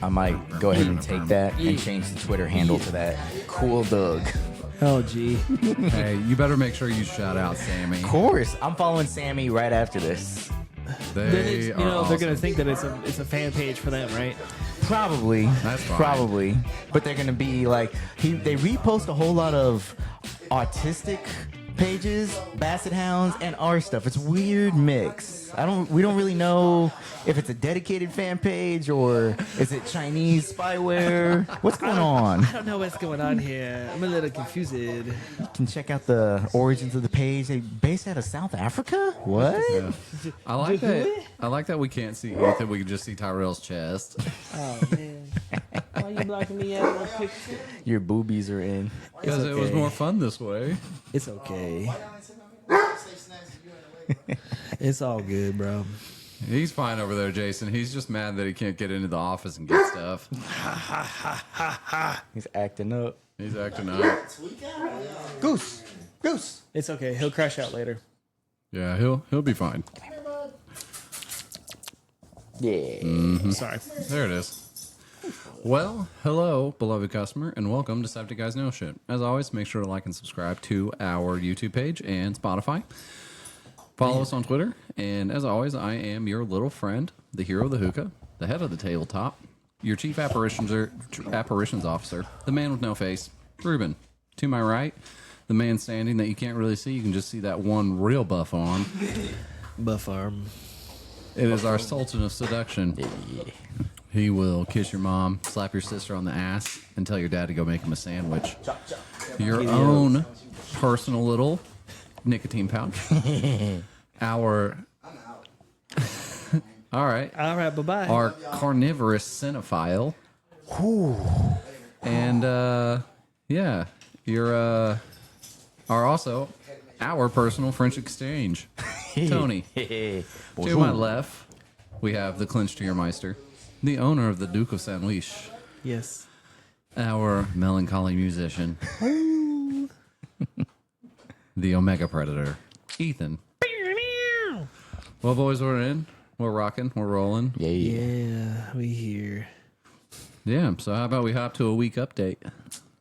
I might go ahead and take that and change the Twitter handle to that. Cool Doug. Oh, gee. Hey, you better make sure you shout out Sammy. Of course, I'm following Sammy right after this. They are awesome. They're gonna think that it's a fan page for them, right? Probably. That's fine. Probably. But they're gonna be like they repost a whole lot of autistic pages, basset hounds, and our stuff. It's a weird mix. We don't really know if it's a dedicated fan page or is it Chinese spyware. What's going on? I don't know what's going on here. I'm a little confused. You can check out the origins of the page. They based out of South Africa? What? Yeah. I like that. I like that we can't see Ethan. We can just see Tyrell's chest. Oh man, why are you blocking me out of my picture? Your boobies are in. Because it was more fun this way. It's okay. It's all good, bro. He's fine over there, Jason. He's just mad that he can't get into the office and get stuff. He's acting up. He's acting up. Goose. It's okay. He'll crash out later. Yeah, he'll be fine. Yeah. Sorry. There it is. Well, hello, beloved customer, and welcome to Septic Guys Know Shit. As always, make sure to like and subscribe to our YouTube page and Spotify. Follow us on Twitter, and as always, I am your little friend, the hero of the hookah, the head of the tabletop, your chief apparitions officer, the man with no face, Ruben. To my right, the man standing that you can't really see. You can just see that one real buff on. Buff arm. It is our Sultan of Seduction. He will kiss your mom, slap your sister on the ass, and tell your dad to go make him a sandwich. Your own personal little nicotine pouch. All right. All right. Bye-bye. Our carnivorous cinephile. And, yeah, you're, are also our personal French exchange. Tony. To my left, we have the Clinch-to-your-meister, the owner of the Duke of St. Louis, Yes. our melancholy musician, the Omega Predator, Ethan. Well, boys, we're in. We're rocking. We're rolling. Yeah. Yeah, we here. Yeah, so how about we hop to a week update?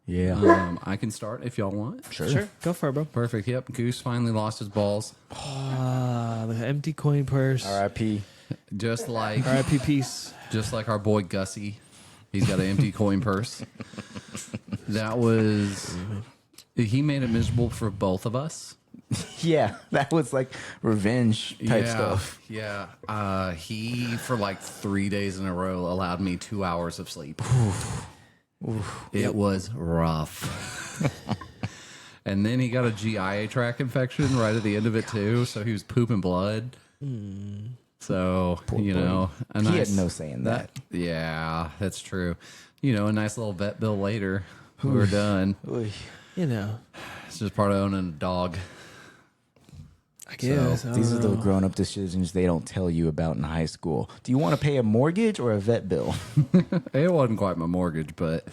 Yeah. I can start if y'all want. Sure. Go for it, bro. Perfect. Yep. Goose finally lost his balls. The empty coin purse. R.I.P. Just like R.I.P. Peace. Just like our boy Gussie. He's got an empty coin purse. That was... He made it miserable for both of us. Yeah, that was like revenge type stuff. Yeah. He, for like 3 days in a row, allowed me 2 hours of sleep. It was rough. And then he got a GI tract infection right at the end of it, too. So he was pooping blood. So, you know, He had no say in that. Yeah, that's true. You know, a nice little vet bill later. We were done. You know, It's just part of owning a dog. I guess. I These are don't the know. grown-up decisions they don't tell you about in high school. Do you want to pay a mortgage or a vet bill? It wasn't quite my mortgage, but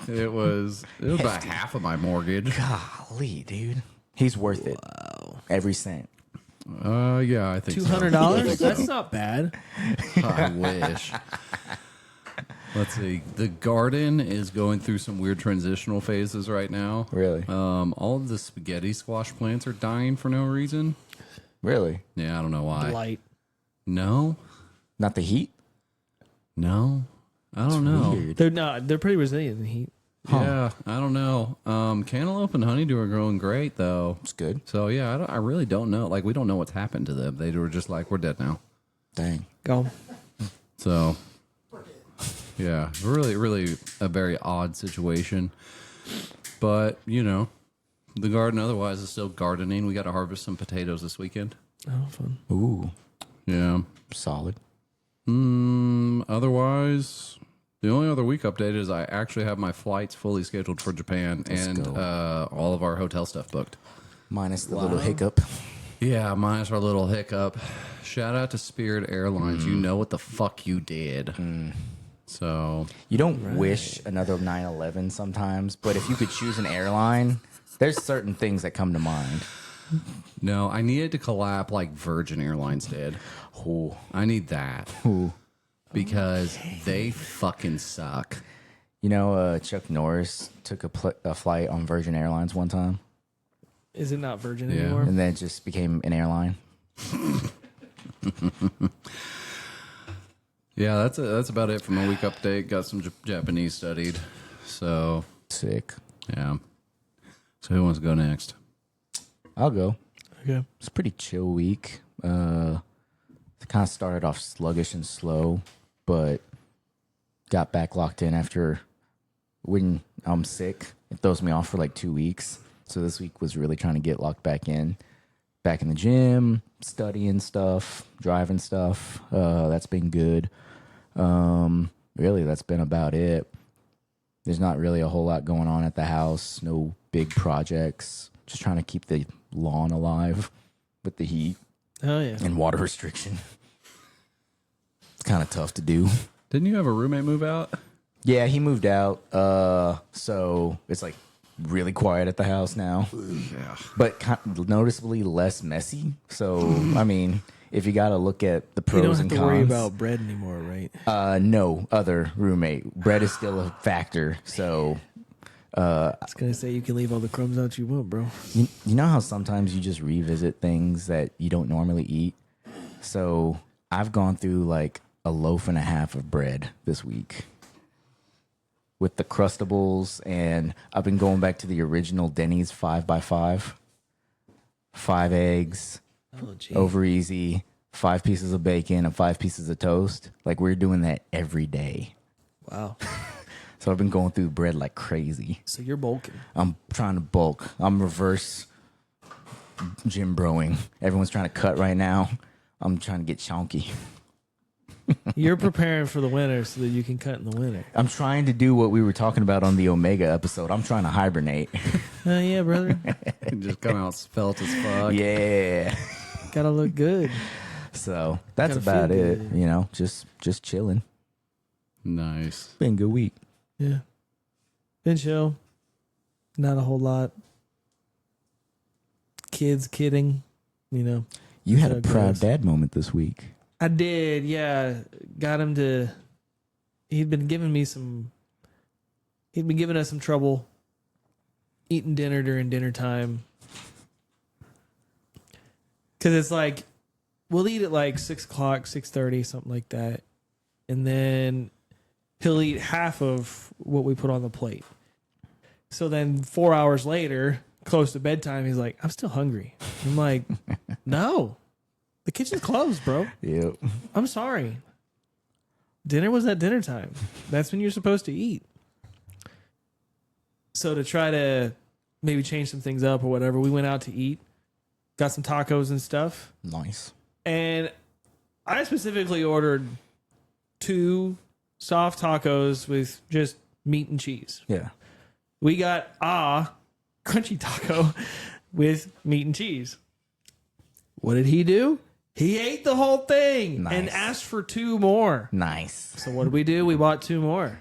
it was about half of my mortgage. Golly, dude. He's worth it. Wow. Every cent. Yeah, I think $200? That's not bad. so. I wish. Let's see. The garden is going through some weird transitional phases right now. Really? All of the spaghetti squash plants are dying for no reason. Really? Yeah, I don't know why. Light. No, Not the heat? no, I don't know. Weird. They're not. They're pretty resilient in the heat. Yeah, I don't know. Cantaloupe and honeydew are growing great though. It's good. So yeah, I really don't know. Like we don't know what's happened to them. They were just like, we're dead now. Dang. Go. So yeah, really a very odd situation. But you know, the garden otherwise is still gardening. We got to harvest some potatoes this weekend. Oh, fun. Ooh. Yeah. Solid. Otherwise, the only other week update is I actually have my flights fully scheduled for Japan and all of our hotel stuff booked. Minus the little hiccup. Yeah, minus our little hiccup. Shout out to Spirit Airlines. You know what the fuck you did. So You don't wish another 9/11 sometimes, but if you could choose an airline, there's certain things that come to mind. no, I needed to collab like Virgin Airlines did. Ooh. I need that. Ooh. because they fucking suck. You know, Chuck Norris took a flight on Virgin Airlines one time, Is it not Virgin Yeah. anymore? and then it just became an airline. Yeah, that's about it from a week update. Got some Japanese studied. So, Sick. yeah. So who wants to go next? I'll go. Okay. It's a pretty chill week. It kind of started off sluggish and slow, but got back locked in after when I'm sick. It throws me off for like 2 weeks. So this week was really trying to get locked back in the gym, studying stuff, driving stuff. That's been good. Really, that's been about it. There's not really a whole lot going on at the house. No big projects. Just trying to keep the lawn alive with the heat Oh yeah. and water restriction. It's kind of tough to do. Didn't you have a roommate move out? Yeah, he moved out. So it's like really quiet at the house now, Yeah. but noticeably less messy. So, I mean, if you got to look at the You don't pros have and to cons. worry about bread anymore, right? No other roommate. Bread is still a factor. So, I was gonna say you can leave all the crumbs out you want, bro. you know how sometimes you just revisit things that you don't normally eat? So, I've gone through like a loaf and a half of bread this week with the Crustables, and I've been going back to the original Denny's 5x5. 5 eggs, Oh gee. over easy, 5 pieces of bacon, and 5 pieces of toast. Like, we're doing that every day. Wow. So I've been going through bread like crazy. So you're bulking. I'm trying to bulk. I'm reverse gym broing. Everyone's trying to cut right now. I'm trying to get chunky. You're preparing for the winter so that you can cut in the winter. I'm trying to do what we were talking about on the Omega episode. I'm trying to hibernate. Oh yeah, brother. Just come out felt as fuck. Yeah. Gotta look good. So that's Gotta about feel it. good. You know, just chilling. Nice. Been a good week. Yeah. Been chill. Not a whole lot. Kids kidding, you know. You had So a proud gross. dad moment this week. I did, yeah. Got him to. He'd been giving us some trouble eating dinner during dinner time. Because it's like, we'll eat at like 6 o'clock, 6:30, something like that. And then he'll eat half of what we put on the plate. So then 4 hours later, close to bedtime, he's like, I'm still hungry. I'm like, no. The kitchen's closed, bro. Yep. I'm sorry. Dinner was at dinner time. That's when you're supposed to eat. So to try to maybe change some things up or whatever, we went out to eat, got some tacos and stuff. Nice. And I specifically ordered 2 soft tacos with just meat and cheese. Yeah. We got crunchy taco with meat and cheese. What did he do? He ate the whole thing and Nice. asked for 2 more. Nice. So what did we do? We bought 2 more.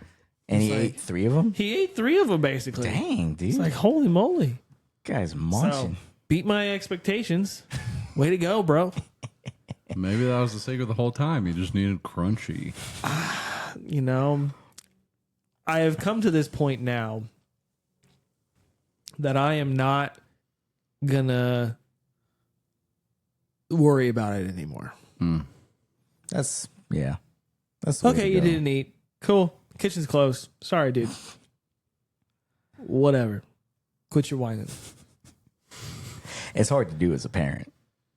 And he It's like- ate 3 of them? He ate 3 of them basically. Dang, dude. It's like, holy moly. Guy's So, munching. beat my expectations. Way to go, bro. Maybe that was the secret the whole time. You just needed crunchy. You know, I have come to this point now that I am not gonna worry about it anymore. That's the way Okay, to you go. didn't eat. Cool. Kitchen's closed. Sorry, dude. Whatever. Quit your whining. It's hard to do as a parent,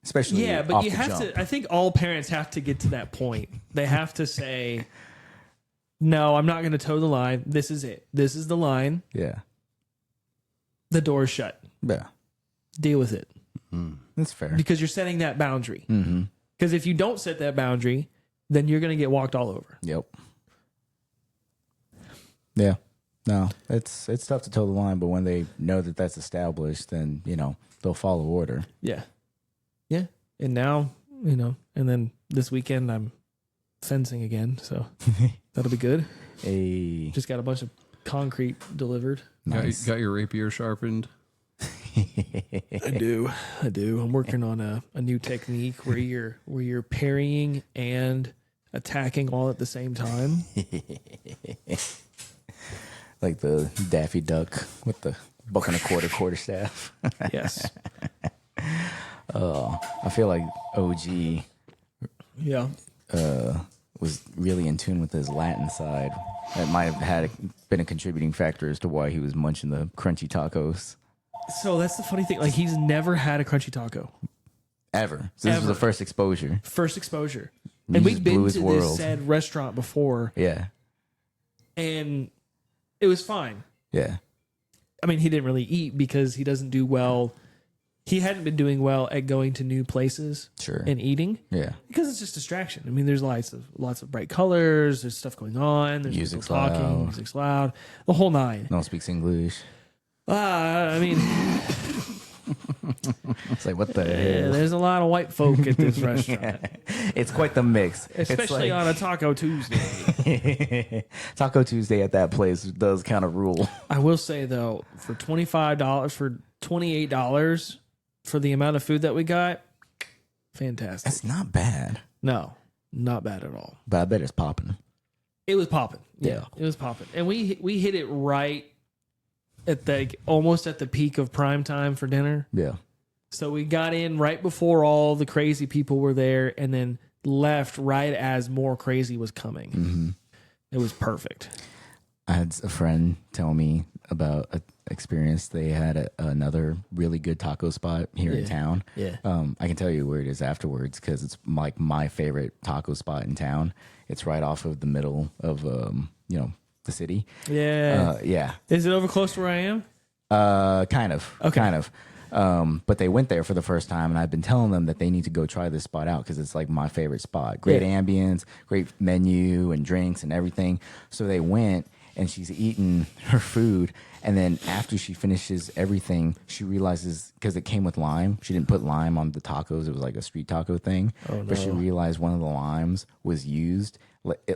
especially Yeah, but off you the have jump. to. I think all parents have to get to that point. They have to say, no, I'm not going to toe the line. This is it. This is the line. Yeah, The door's shut. yeah, Deal with it. that's fair. Because you're setting that boundary. Mm-hmm. Because if you don't set that boundary, then you're going to get walked all over. Yep. Yeah. No, it's tough to toe the line, but when they know that that's established, then they'll follow order. Yeah. Yeah. And now, and then this weekend I'm fencing again. So that'll be good. Hey, Just got a bunch of concrete delivered. nice. Got your rapier sharpened. I do. I'm working on a new technique where you're parrying and attacking all at the same time. Like the Daffy Duck with the buck and a quarterstaff. Yes. I feel like OG Yeah. was really in tune with his Latin side. That might have been a contributing factor as to why he was munching the crunchy tacos. So that's the funny thing. Like, he's never had a crunchy taco. Ever. So this was Ever. the first exposure. First exposure. You And just we've blew been his to world. this said restaurant before, Yeah. and it was fine. Yeah. I mean, he didn't really eat because he doesn't do well. He hadn't been doing well at going to new places Sure. and eating Yeah. because it's just distraction. I mean, there's lots of bright colors. There's stuff going on. There's Music's people talking. loud. Music's loud. The whole nine. No one speaks English. I mean, It's like, what the yeah, hell? there's a lot of white folk at this restaurant, It's quite the mix. especially on a Taco Tuesday. Taco Tuesday at that place does kind of rule. I will say though, for $25, for $28 for the amount of food that we got, fantastic. That's not bad, No, not bad at all. but I bet it's popping. It was popping. Yeah, it was popping, and we hit it right at almost at the peak of prime time for dinner. Yeah. So we got in right before all the crazy people were there, and then left right as more crazy was coming. Mm-hmm. It was perfect. I had a friend tell me about an experience. They had another really good taco spot here in town. Yeah. I can tell you where it is afterwards because it's like my favorite taco spot in town. It's right off of the middle of the city. Yeah. Yeah. Is it over close to where I am? Kind of. Okay. Kind of. But they went there for the first time, and I've been telling them that they need to go try this spot out because it's like my favorite spot. Great ambience, great menu and drinks and everything. So they went, and she's eating her food, and then after she finishes everything, she realizes, because it came with lime, she didn't put lime on the tacos. It was like a street taco thing. But she realized one of the limes was used.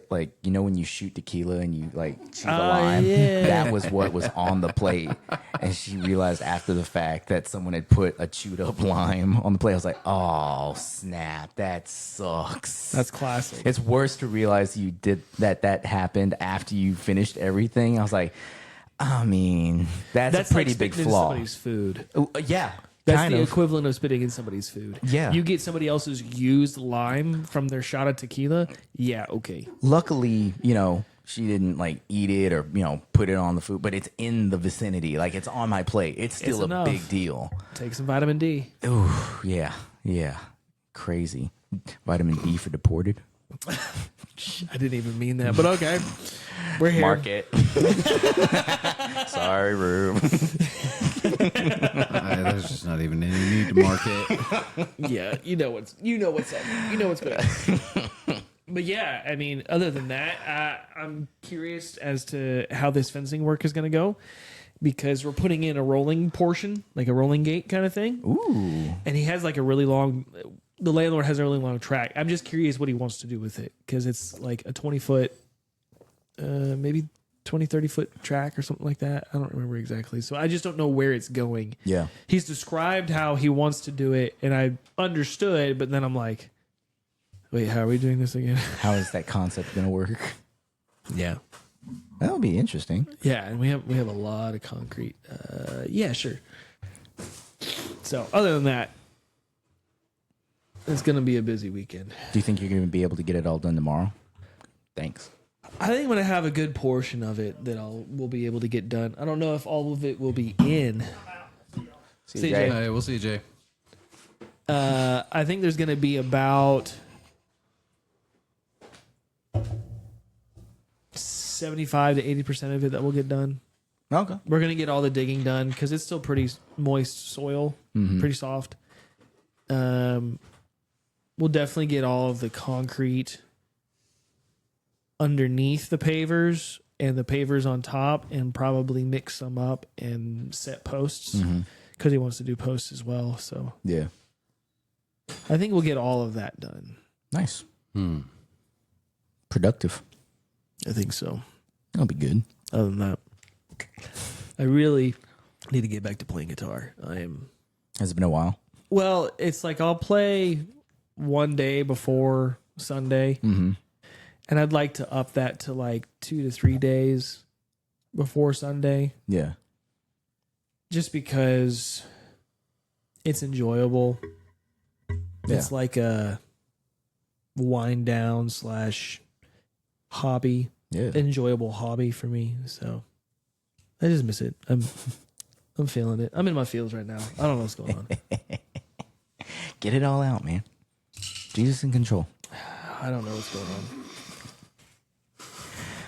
Like, you know when you shoot tequila and you like chew the lime? Yeah. That was what was on the plate. And she realized after the fact that someone had put a chewed up lime on the plate. I was like, oh, snap. That sucks. That's classic. It's worse to realize you did that happened after you finished everything. I was like, I mean, that's a pretty like big spitting in flaw. somebody's food. Yeah. That's kind the of. equivalent of spitting in somebody's food. Yeah. You get somebody else's used lime from their shot of tequila. Yeah, okay. Luckily, she didn't like eat it or, put it on the food, but it's in the vicinity. Like it's on my plate. It's still a enough. big deal. Take some vitamin D. Ooh, yeah. Yeah. Crazy. Vitamin D for deported. I didn't even mean that, but okay. We're here. Mark it. Sorry, Rube. There's just not even any need to mark it. Yeah, you know what's up. You know what's going on. But yeah, I mean, other than that, I'm curious as to how this fencing work is going to go because we're putting in a rolling portion, like a rolling gate kind of thing. Ooh. And he has like the landlord has a really long track. I'm just curious what he wants to do with it because it's like a 20-foot, maybe 20, 30-foot track or something like that. I don't remember exactly. So I just don't know where it's going. Yeah. He's described how he wants to do it, and I understood, but then I'm like, wait, how are we doing this again? How is that concept going to work? Yeah. That would be interesting. Yeah, and we have a lot of concrete. Yeah, sure. So other than that, it's going to be a busy weekend. Do you think you're going to be able to get it all done tomorrow? Thanks. I think I'm going to have a good portion of it that we'll be able to get done. I don't know if all of it will be in. CJ. Hey, we'll see, Jay. I think there's going to be about 75 to 80% of it that will get done. Okay. We're going to get all the digging done because it's still pretty moist soil, pretty soft. We'll definitely get all of the concrete underneath the pavers and the pavers on top and probably mix them up and set posts because he wants to do posts as well. So Yeah. I think we'll get all of that done. Nice. Productive. I think so. That'll be good. Other than that, I really need to get back to playing guitar. Has it been a while? Well, it's like I'll play one day before Sunday, And I'd like to up that to like 2 to 3 days before Sunday, Yeah. just because it's enjoyable. Yeah. It's like a wind down / hobby, Yeah. enjoyable hobby for me. So I just miss it. I'm feeling it. I'm in my feels right now. I don't know what's going on. Get it all out, man. Jesus in control. I don't know what's going on.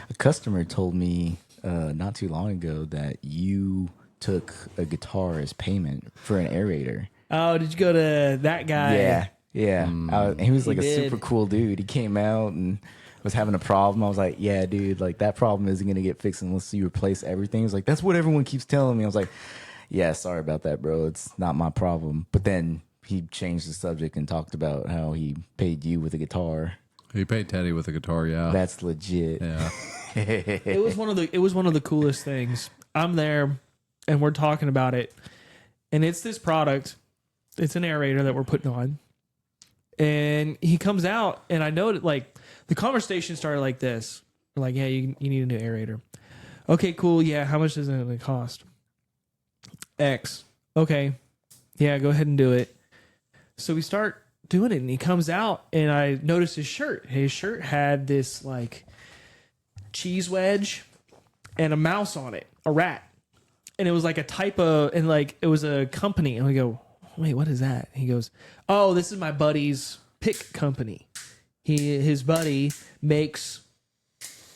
A customer told me not too long ago that you took a guitar as payment for an aerator. Oh, did you go to that guy? Yeah. Yeah. He was like He a did. super cool dude. He came out and was having a problem. I was like, yeah, dude, like that problem isn't going to get fixed unless you replace everything. He was like, that's what everyone keeps telling me. I was like, yeah, sorry about that, bro. It's not my problem. But then he changed the subject and talked about how he paid you with a guitar. He paid Teddy with a guitar, yeah. That's legit. Yeah. It was one of the coolest things. I'm there and we're talking about it. And it's this product. It's an aerator that we're putting on. And he comes out and I know that like the conversation started like this. We're like, yeah, you need a new aerator. Okay, cool. Yeah, how much is it going to cost? X. Okay. Yeah, go ahead and do it. So we start doing it and he comes out and I noticed his shirt. His shirt had this like cheese wedge and a mouse on it, a rat. And it was like a type of, and like it was a company. And we go, wait, what is that? He goes, oh, this is my buddy's pick company. His buddy makes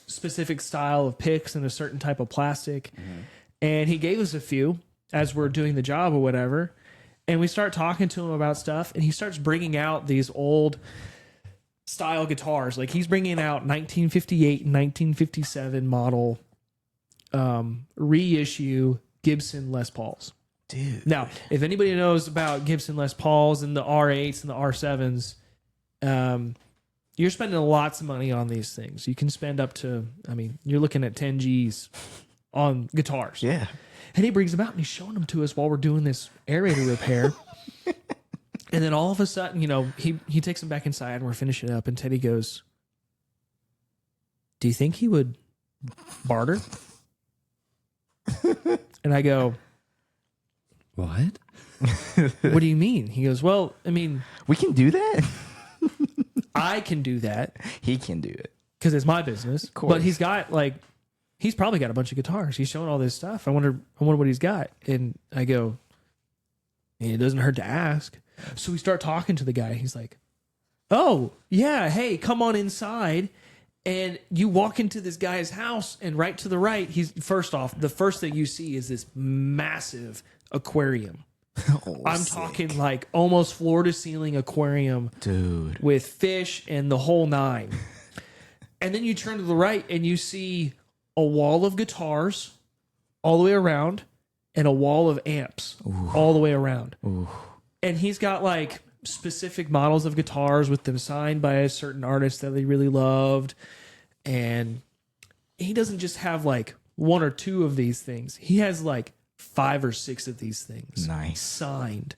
specific style of picks and a certain type of plastic. Mm-hmm. And he gave us a few as we're doing the job or whatever. And we start talking to him about stuff and he starts bringing out these old style guitars. Like he's bringing out 1958 and 1957 model reissue Gibson Les Pauls. Dude. Now, if anybody knows about Gibson Les Pauls and the R8s and the R7s, you're spending lots of money on these things. You can spend up to, I mean, you're looking at 10 G's on guitars. Yeah. And he brings them out and he's showing them to us while we're doing this aerator repair. And then all of a sudden, you know, he takes them back inside and we're finishing up. And Teddy goes, do you think he would barter? And I go, What? what do you mean? He goes, well, I mean, We can do that? I can do that He can do it. because it's my business. course. But he's probably got a bunch of guitars. He's showing all this stuff. I wonder what he's got. And I go, it doesn't hurt to ask. So we start talking to the guy. He's like, oh, yeah, hey, come on inside. And you walk into this guy's house, and right to the right, first off, the first thing you see is this massive aquarium. Oh, I'm sick. talking like almost floor to ceiling aquarium Dude. with fish and the whole nine. And then you turn to the right and you see a wall of guitars all the way around and a wall of amps all the way around. Ooh. And he's got like specific models of guitars with them signed by a certain artist that they really loved. And he doesn't just have like one or two of these things. He has like 5 or 6 of these things Nice. signed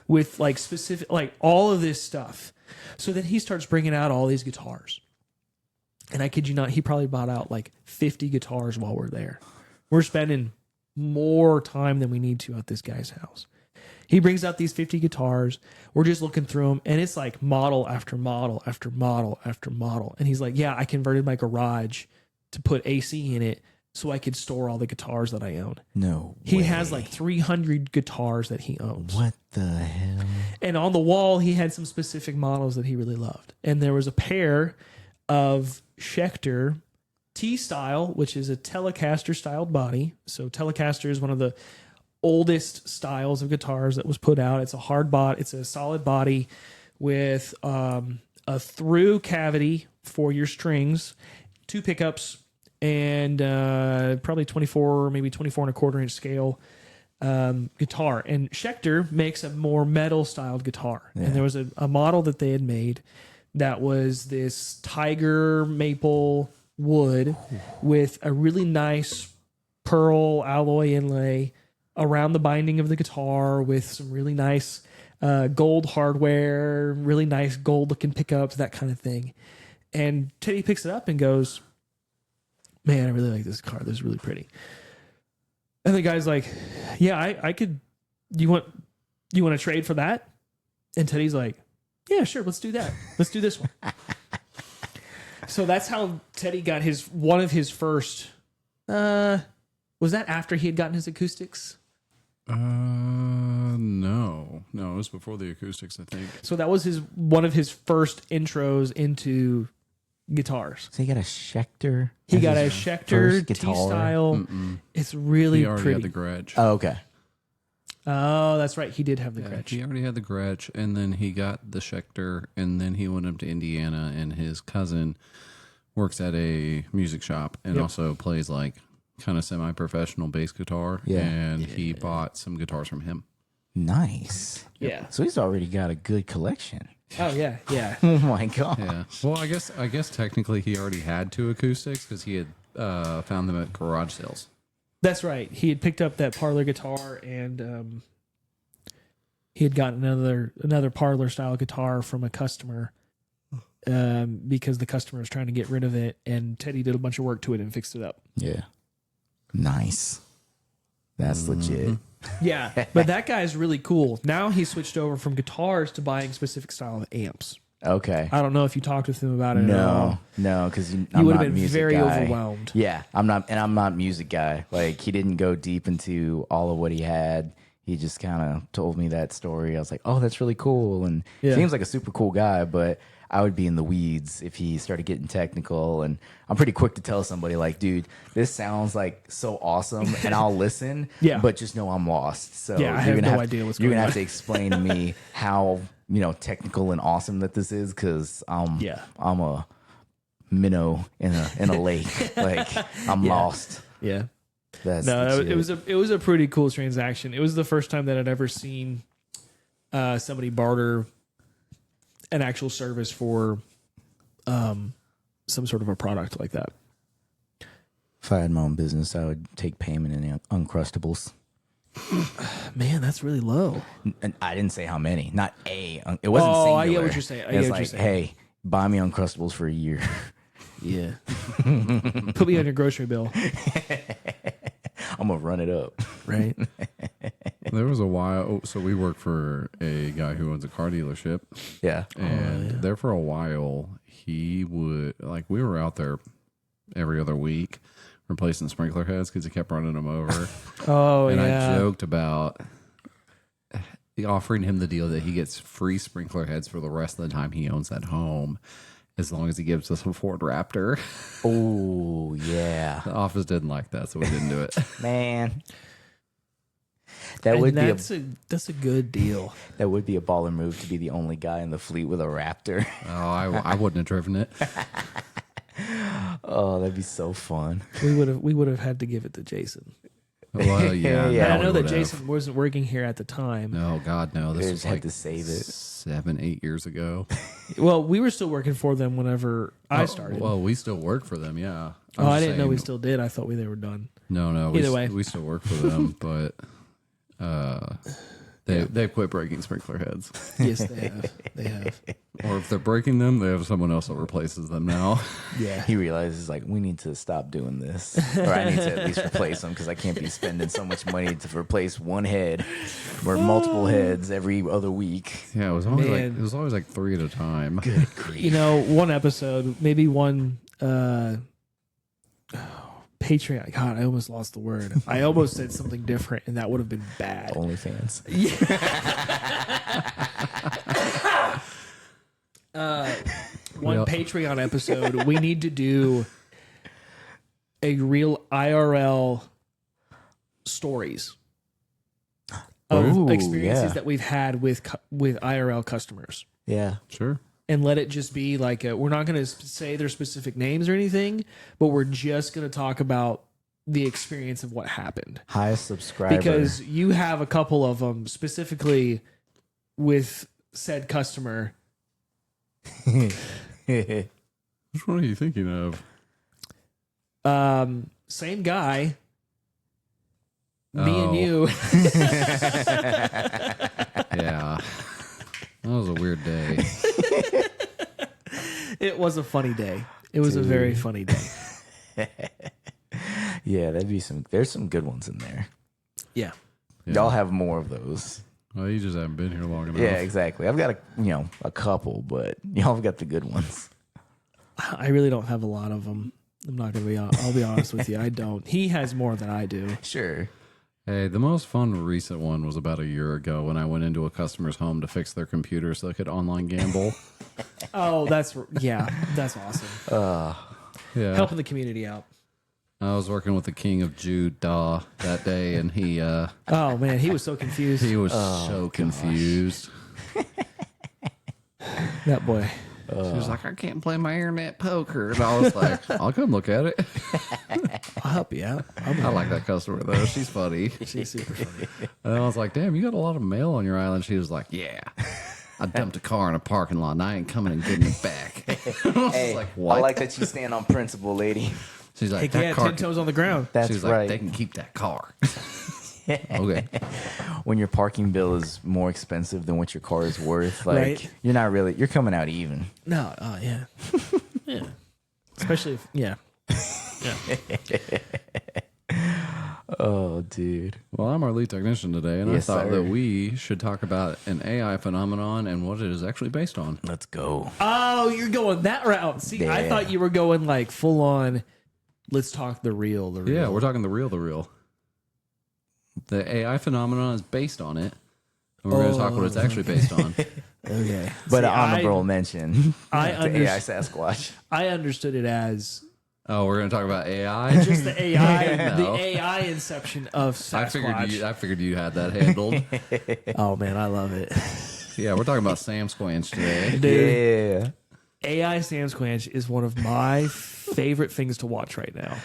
with like specific, like all of this stuff. So then he starts bringing out all these guitars. And I kid you not, he probably bought out like 50 guitars while we're there. We're spending more time than we need to at this guy's house. He brings out these 50 guitars. We're just looking through them, and it's like model after model after model after model. And he's like, yeah, I converted my garage to put AC in it so I could store all the guitars that I own. No He way. has like 300 guitars that he owns. What the hell? And on the wall, he had some specific models that he really loved. And there was a pair of Schecter T-style, which is a Telecaster styled body. So Telecaster is one of the oldest styles of guitars that was put out. It's a hard bot. It's a solid body with a through cavity for your strings, 2 pickups, and probably 24, maybe 24 and a quarter inch scale guitar. And Schecter makes a more metal styled guitar. Yeah. And there was a model that they had made that was this tiger maple wood with a really nice pearl alloy inlay around the binding of the guitar with some really nice gold hardware, really nice gold looking pickups, that kind of thing. And Teddy picks it up and goes, man, I really like this guitar. This is really pretty. And the guy's like, yeah, I could, you want to trade for that? And Teddy's like, yeah, sure. Let's do that. Let's do this one. So that's how Teddy got one of his first, was that after he had gotten his acoustics? No, it was before the acoustics, I think. So that was one of his first intros into guitars. So he got a Schecter. He as got a his Schecter first T guitar? style. It's really He already pretty. had the Gretsch. Oh, okay. Oh, that's right. He did have the Gretsch. He already had the Gretsch, and then he got the Schecter, and then he went up to Indiana, and his cousin works at a music shop and also plays like kind of semi-professional bass guitar. Yeah. And he bought some guitars from him. Nice. Yeah. So he's already got a good collection. Oh yeah, yeah. Oh my god. Yeah. Well, I guess technically he already had two acoustics because he had found them at garage sales. That's right. He had picked up that parlor guitar, and he had gotten another parlor style guitar from a customer because the customer was trying to get rid of it, and Teddy did a bunch of work to it and fixed it up. Yeah. Nice. That's legit. Yeah, but that guy's really cool. Now he switched over from guitars to buying specific style of amps. Okay. I don't know if you talked with him about it at all. No, because You I'm would not have been music very guy. overwhelmed. Yeah, I'm not music guy. Like he didn't go deep into all of what he had. He just kind of told me that story. I was like, oh, that's really cool, and Yeah. seems like a super cool guy. But I would be in the weeds if he started getting technical. And I'm pretty quick to tell somebody like, dude, this sounds like so awesome, and I'll listen. Yeah. But just know I'm lost. So Yeah, I have no idea what's you're going gonna on. have to explain to me how technical and awesome that this is, because I'm a minnow in a lake. Like I'm lost. Yeah. That's No, legit. it was a pretty cool transaction. It was the first time that I'd ever seen somebody barter an actual service for some sort of a product like that. If I had my own business, I would take payment in Uncrustables. Man, that's really low. And I didn't say how many. Not a. It wasn't Oh, singular. I get what you're saying. I It's get what you're like, saying. hey, buy me Uncrustables for a year. Yeah. Put me on your grocery bill. I'm gonna run it up. Right. There was a while. So we work for a guy who owns a car dealership. Yeah. And there for a while, he would, like, we were out there every other week replacing sprinkler heads because he kept running them over. Oh, And yeah. I joked about offering him the deal that he gets free sprinkler heads for the rest of the time he owns that home, as long as he gives us a Ford Raptor. Oh yeah, The office didn't like that, so we didn't do it. man. That And would be that's a good deal. that would be a baller move to be the only guy in the fleet with a Raptor. Oh, I wouldn't have driven it. Oh, that'd be so fun. We would have had to give it to Jason. Well, yeah. Yeah. And I we know that would have. Jason wasn't working here at the time. No, God, no. They This just was had like to save it. 7-8 years ago. Well, we were still working for them whenever I started. Well, we still work for them, yeah. Oh, I didn't know we still did. I thought they were done. No. Either way. We still work for them, but they quit breaking sprinkler heads. Yes, they have. They have. Or if they're breaking them, they have someone else that replaces them now. Yeah. He realizes like we need to stop doing this, or I need to at least replace them because I can't be spending so much money to replace one head or multiple heads every other week. Yeah, it was always like 3 at a time. Good grief. You know, one episode, maybe one Patreon. God, I almost lost the word. I almost said something different, and that would have been bad. OnlyFans. One Well- Patreon episode, we need to do a real IRL stories of Ooh, experiences yeah. that we've had with IRL customers. Yeah. Sure. And let it just be like we're not going to say their specific names or anything, but we're just going to talk about the experience of what happened. Highest subscriber. Because you have a couple of them specifically with said customer. Which one are you thinking of? Same guy. Me Oh. and you. Yeah. That was a weird day. It was a funny day. It was a very funny day. Yeah, there's some good ones in there. Yeah. Y'all have more of those. Well, you just haven't been here long enough. Yeah, exactly. I've got a couple, but y'all have got the good ones. I really don't have a lot of them. I'm not going to be honest. I'll be honest with you. I don't. He has more than I do. Sure. Hey, the most fun recent one was about a year ago when I went into a customer's home to fix their computer so they could online gamble. Oh, that's awesome. Yeah. Helping the community out. I was working with the King of Judah that day, and he Oh, man. He was so confused. he was so confused. That boy. She was like, I can't play my internet poker. And I was like, I'll come look at it. I'll help you out. I like that customer, though. She's funny. She's super funny. And I was like, damn, you got a lot of mail on your island. She was like, yeah. I dumped a car in a parking lot, and I ain't coming and getting it back. I was Hey, like, what? I like that you stand on principle, lady. She's like, Hey, that yeah, car. 10 toes on the ground. That's She's right. like, they can keep that car. Okay. When your parking bill is more expensive than what your car is worth, like Right. you're coming out even. No, yeah. Yeah. Especially if, yeah. Oh, dude. Well, I'm our lead technician today, and Yes, I thought sir. that we should talk about an AI phenomenon and what it is actually based on. Let's go. Oh, you're going that route. See, I Yeah. thought you were going like full on, let's talk the real. Yeah, we're talking the real. The AI phenomenon is based on it. And we're going to talk what it's actually based on. Okay. But See, an honorable mention I to AI underst- Sasquatch. I understood it as Oh, we're going to talk about AI? just the AI, No. the AI inception of Sasquatch. I figured you had that handled. Oh man, I love it. Yeah, we're talking about Sam Squanch today. Dude, Yeah. AI Sasquatch is one of my favorite things to watch right now.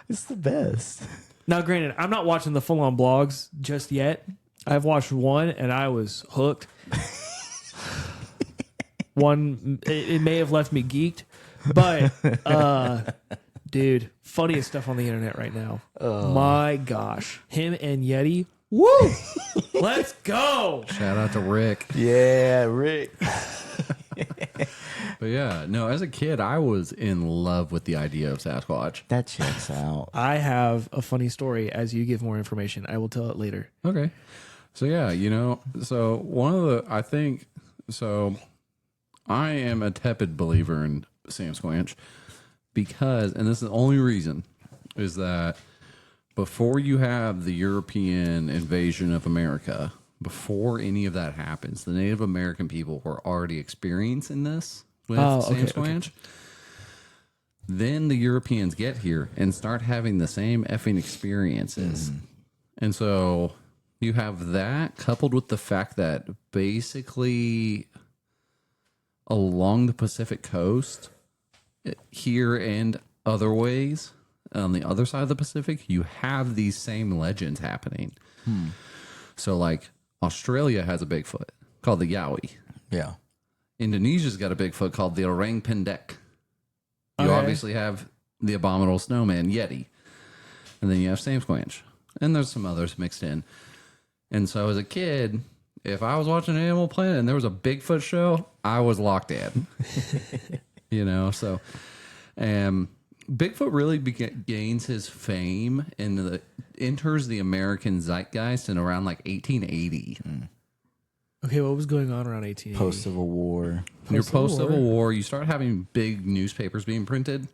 It's the best. Now, granted, I'm not watching the full-on blogs just yet. I've watched one and I was hooked. One, it may have left me geeked, but dude, funniest stuff on the internet right now. My gosh, him and Yeti. Woo! Let's go. Shout out to Rick. Yeah, Rick. But yeah, no, as a kid, I was in love with the idea of Sasquatch. That checks out. I have a funny story. As you give more information, I will tell it later. Okay. So yeah, so one of the, I think, so I am a tepid believer in Sam Squanch because, and this is the only reason, is that before you have the European invasion of America, before any of that happens, the Native American people were already experiencing this with Sam Squanch. Then the Europeans get here and start having the same effing experiences. And so you have that coupled with the fact that basically along the Pacific coast, here and other ways, on the other side of the Pacific, you have these same legends happening. So like Australia has a Bigfoot called the Yowie. Yeah. Indonesia's got a Bigfoot called the Orang Pendek. You Okay. obviously have the abominable snowman Yeti. And then you have Sam Squanch. And there's some others mixed in. And so as a kid, if I was watching Animal Planet and there was a Bigfoot show, I was locked in. So Bigfoot really gains his fame and enters the American zeitgeist in around like 1880. Okay, what was going on around 1880? Post-Civil War. Your post-Civil War, you start having big newspapers being printed.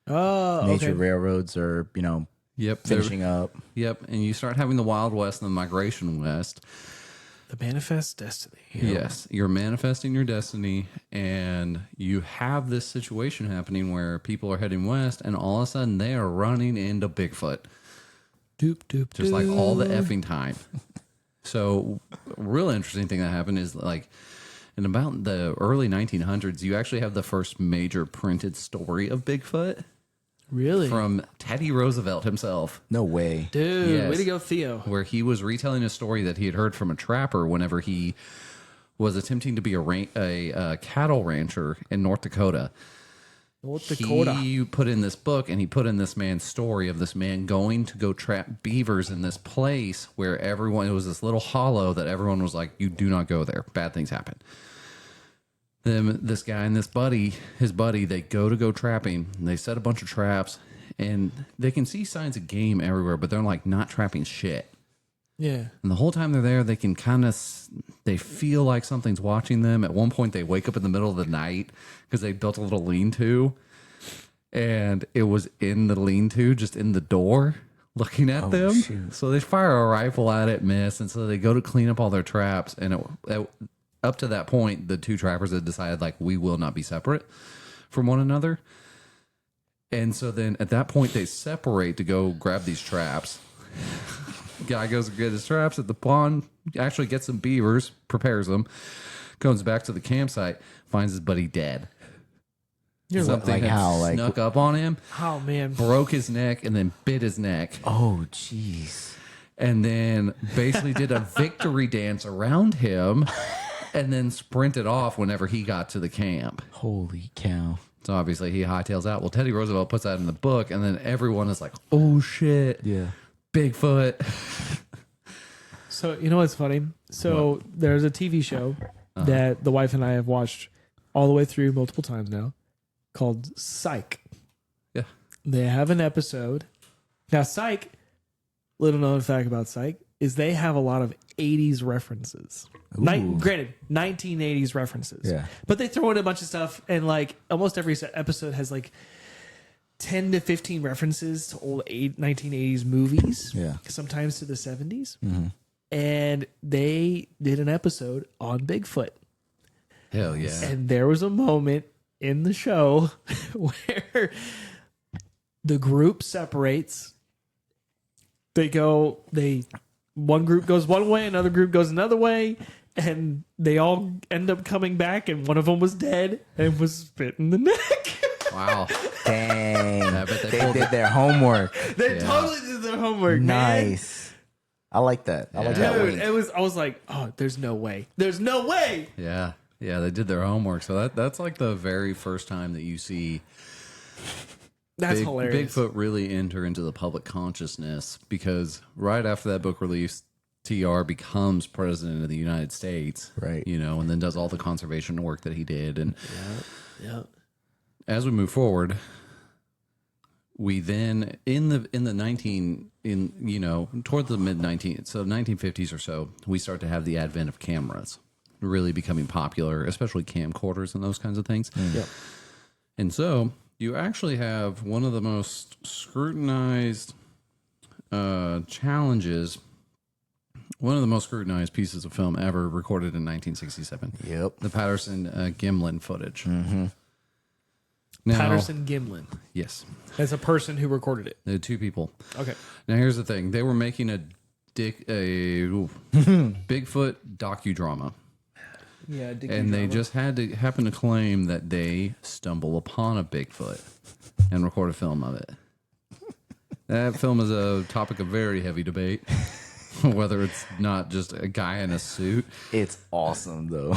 Oh, Major okay. railroads are, Yep. they're- finishing up. Yep. And you start having the Wild West and the Migration West. The Manifest Destiny. Yes. You're manifesting your destiny, and you have this situation happening where people are heading west, and all of a sudden they are running into Bigfoot. Doop, doop, Just like all the effing time. So, a real interesting thing that happened is like in about the early 1900s, you actually have the first major printed story of Bigfoot Really? from Teddy Roosevelt himself, No way. Dude, Yes. way to go, Theo. where he was retelling a story that he had heard from a trapper whenever he was attempting to be a cattle rancher in North Dakota. North Dakota. He put in this book and he put in this man's story of this man going to go trap beavers in this place where it was this little hollow that everyone was like, you do not go there. Bad things happen. this guy and his buddy, they go trapping. And they set a bunch of traps, and they can see signs of game everywhere, but they're like not trapping shit. Yeah. And the whole time they're there, they can they feel like something's watching them. At one point, they wake up in the middle of the night because they built a little lean-to, and it was in the lean-to, just in the door, looking at them. Shoot. So they fire a rifle at it, miss, and so they go to clean up all their traps. And up to that point, the two trappers had decided, like, we will not be separate from one another. And so then at that point, they separate to go grab these traps. Guy goes to get his traps at the pond, actually gets some beavers, prepares them, comes back to the campsite, finds his buddy dead. Something like had how, like- snuck up on him, Oh man. broke his neck, and then bit his neck. Oh, jeez. And then basically did a victory dance around him and then sprinted off whenever he got to the camp. Holy cow. So obviously he hightails out. Well, Teddy Roosevelt puts that in the book, and then everyone is like, oh shit. Yeah. Bigfoot. So you know what's funny? So there's a TV show that the wife and I have watched all the way through multiple times now, called Psych. Yeah. They have an episode. Now, Psych, little known fact about Psych, is they have a lot of 80s references. Granted, 1980s references. Yeah. But they throw in a bunch of stuff, and like almost every episode has like 10 to 15 references to old 1980s movies. Yeah. Sometimes to the 70s. And they did an episode on Bigfoot. Hell yeah. And there was a moment in the show where the group separates. One group goes one way, another group goes another way, and they all end up coming back, and one of them was dead and was bit in the neck. Wow. Dang. I bet they They pulled did their homework. They totally did their homework, man. Nice. I like that. I like Yeah. that. Dude, wink. I was like, oh, there's no way. There's no way. Yeah. Yeah, they did their homework. So that's like the very first time that you see That's hilarious. Bigfoot really enter into the public consciousness, because right after that book release, TR becomes president of the United States. Right. You know, and then does all the conservation work that he did. And Yeah. as we move forward, we then toward the mid 1950s or so, we start to have the advent of cameras really becoming popular, especially camcorders and those kinds of things. Yep. And so you actually have one of the most scrutinized challenges, one of the most scrutinized pieces of film ever recorded in 1967. Yep. The Patterson-Gimlin footage. Mm-hmm. Now, Patterson-Gimlin. yes. As a person who recorded it. The two people. Okay. Now here's the thing: they were making a Bigfoot docudrama, Yeah, and they just happen to claim that they stumble upon a Bigfoot and record a film of it. That film is a topic of very heavy debate, whether it's not just a guy in a suit. It's awesome though.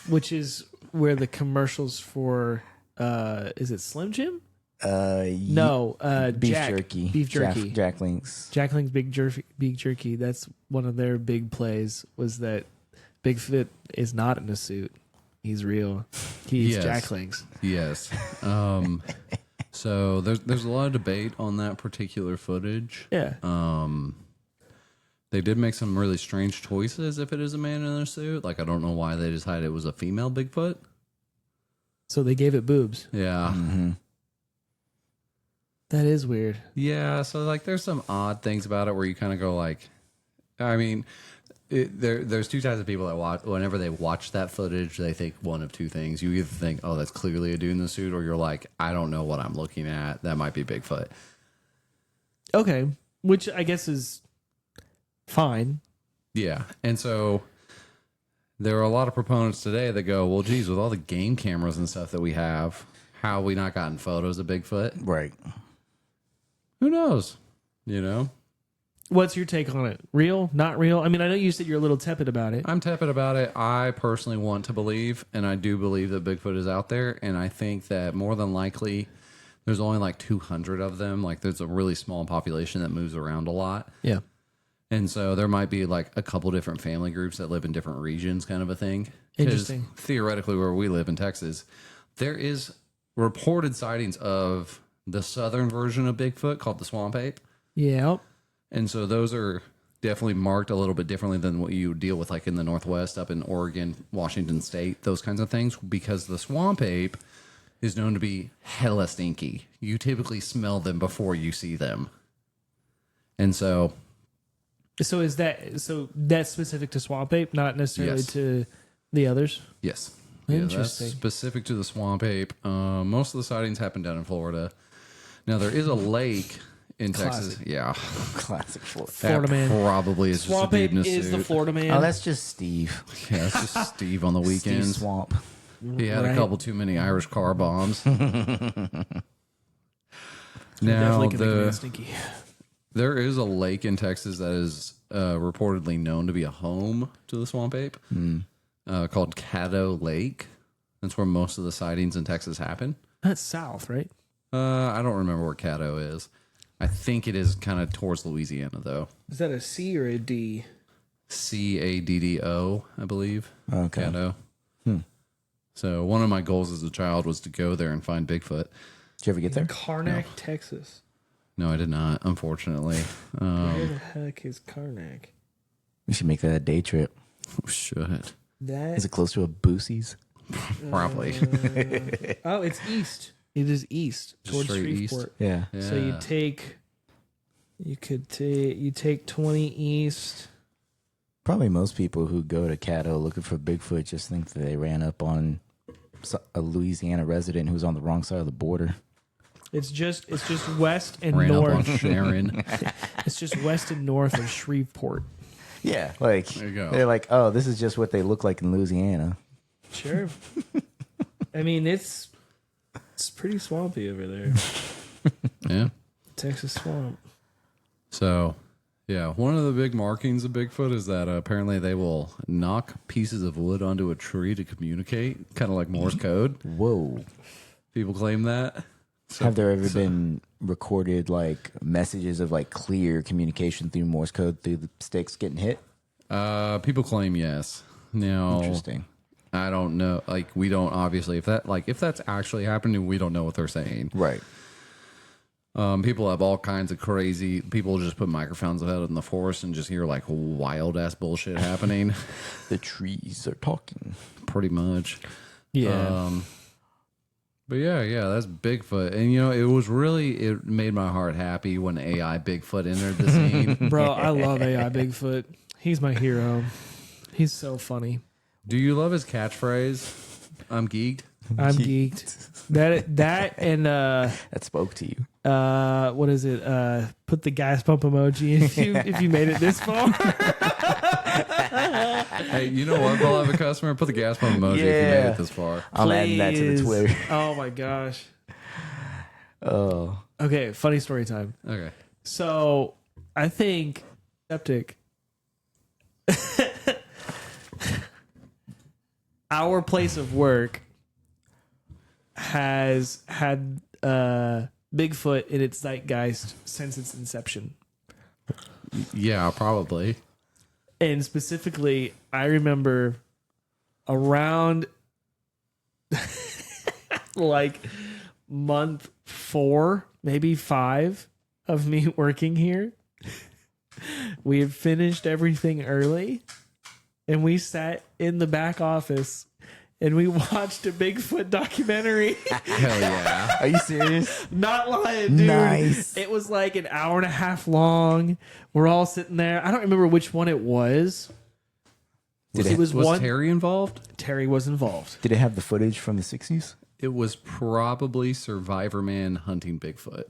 which is where the commercials for is it Slim Jim? No, Beef Jack, jerky. Beef jerky. Jack Links. Jack Link's Big Jerky. That's one of their big plays. Was that Bigfoot is not in a suit? He's real. He's Yes. Jack Link's. Yes. So there's a lot of debate on that particular footage. Yeah. They did make some really strange choices if it is a man in a suit. Like, I don't know why they decided it was a female Bigfoot. So they gave it boobs. Yeah. Mm-hmm. That is weird. Yeah, so like there's some odd things about it where you kind of go like, I mean, there's two types of people that watch. Whenever they watch that footage, they think one of two things. You either think, oh, that's clearly a dude in the suit, or you're like, I don't know what I'm looking at. That might be Bigfoot. Okay, which I guess is fine. Yeah, and so there are a lot of proponents today that go, well, geez, with all the game cameras and stuff that we have, how have we not gotten photos of Bigfoot? Right. Who knows? You know? What's your take on it? Real? Not real? I mean, I know you said you're a little tepid about it. I'm tepid about it. I personally want to believe, and I do believe that Bigfoot is out there, and I think that more than likely there's only like 200 of them. Like, there's a really small population that moves around a lot. Yeah. And so there might be like a couple different family groups that live in different regions, kind of a thing. 'Cause Interesting. theoretically, where we live in Texas, there is reported sightings of the southern version of Bigfoot called the swamp ape. Yeah. And so those are definitely marked a little bit differently than what you deal with like in the Northwest, up in Oregon, Washington State, those kinds of things, because the swamp ape is known to be hella stinky. You typically smell them before you see them. And so So that's specific to swamp ape, not necessarily Yes. to the others? yes. Yeah, that's Interesting. specific to the swamp ape. Most of the sightings happen down in Florida. Now there is a lake in Texas. Classic. Yeah. Classic Florida. Florida That man. probably is Swamp just a ape dude in a is the suit. Florida man. Oh, that's just Steve. Yeah, that's just Steve on the Steve weekends. Swamp. He had Right. a couple too many Irish car bombs. Definitely Now can make a man stinky. there is a lake in Texas that is reportedly known to be a home to the swamp ape, called Caddo Lake. That's where most of the sightings in Texas happen. That's south, right? I don't remember where Caddo is. I think it is kind of towards Louisiana, though. Is that a C or a D? Caddo, I believe. Okay. Caddo. So one of my goals as a child was to go there and find Bigfoot. Did you ever get there? Karnak, Texas. No, I did not, unfortunately. Where the heck is Karnak? We should make that a day trip. Should. That Is it close to a Boosie's? Probably. oh, it's east. It is east Just towards straight east? Shreveport. Yeah. So you take 20 east. Probably most people who go to Caddo looking for Bigfoot just think that they ran up on a Louisiana resident who's on the wrong side of the border. It's just west and Ran up on north. Sharon. It's just west and north of Shreveport. Yeah, like There you go. they're like, oh, this is just what they look like in Louisiana. Sure. I mean, it's pretty swampy over there. Yeah. Texas swamp. So, yeah, one of the big markings of Bigfoot is that apparently they will knock pieces of wood onto a tree to communicate, kind of like Morse code. Whoa. People claim that. So, Have there ever been recorded like messages of like clear communication through Morse code through the sticks getting hit? people claim yes. Now, Interesting. I don't know. Like, we don't obviously if that's actually happening, we don't know what they're saying. Right. People have all kinds of crazy. People just put microphones out in the forest and just hear like wild ass bullshit happening. The trees are talking. Pretty much. Yeah. But yeah, that's Bigfoot. And you know, it made my heart happy when AI Bigfoot entered the scene. Bro, I love AI Bigfoot. He's my hero. He's so funny. Do you love his catchphrase? I'm geeked. I'm geeked. That and That spoke to you. what is it? Put the gas pump emoji if you made it this far. Hey, you know what? If I'll have a customer, put the gas pump emoji if you made Yeah. it this far. I'm adding that to the Please. Twitter. Oh my gosh. Oh. Okay, funny story time. Okay. So I think Septic. Our place of work has had Bigfoot in its zeitgeist since its inception. Yeah, probably. And specifically, I remember around like month 4, maybe 5 of me working here. We had finished everything early and we sat in the back office and we watched a Bigfoot documentary. Hell yeah. Are you serious? Not lying, dude. Nice. It was like an hour and a half long. We're all sitting there. I don't remember which one it was. Was one. Terry involved? Terry was involved. Did it have the footage from the 60s? It was probably Survivor Man hunting Bigfoot.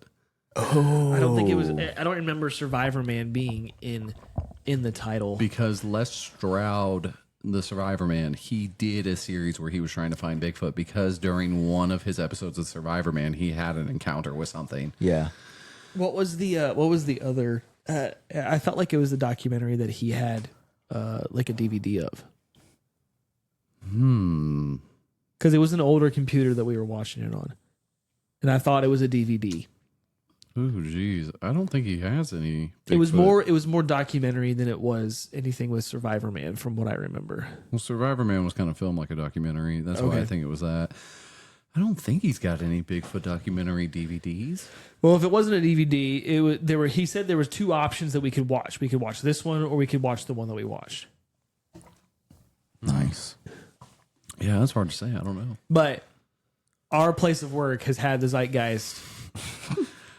I don't think it was. I don't remember Survivor Man being in the title. Because Les Stroud, the Survivor Man, he did a series where he was trying to find Bigfoot because during one of his episodes of Survivor Man, he had an encounter with something. Yeah. What was the other? I felt like it was the documentary that he had like a DVD of. Because it was an older computer that we were watching it on, and I thought it was a DVD. Ooh, geez. I don't think he has any. It was Bigfoot. more documentary than it was anything with Survivor Man, from what I remember. Well, Survivor Man was kind of filmed like a documentary. That's why I Okay. think it was that. I don't think he's got any Bigfoot documentary DVDs. Well, if it wasn't a DVD, he said there was two options that we could watch. We could watch this one, or we could watch the one that we watched. Nice. Yeah, that's hard to say. I don't know. But our place of work has had the zeitgeist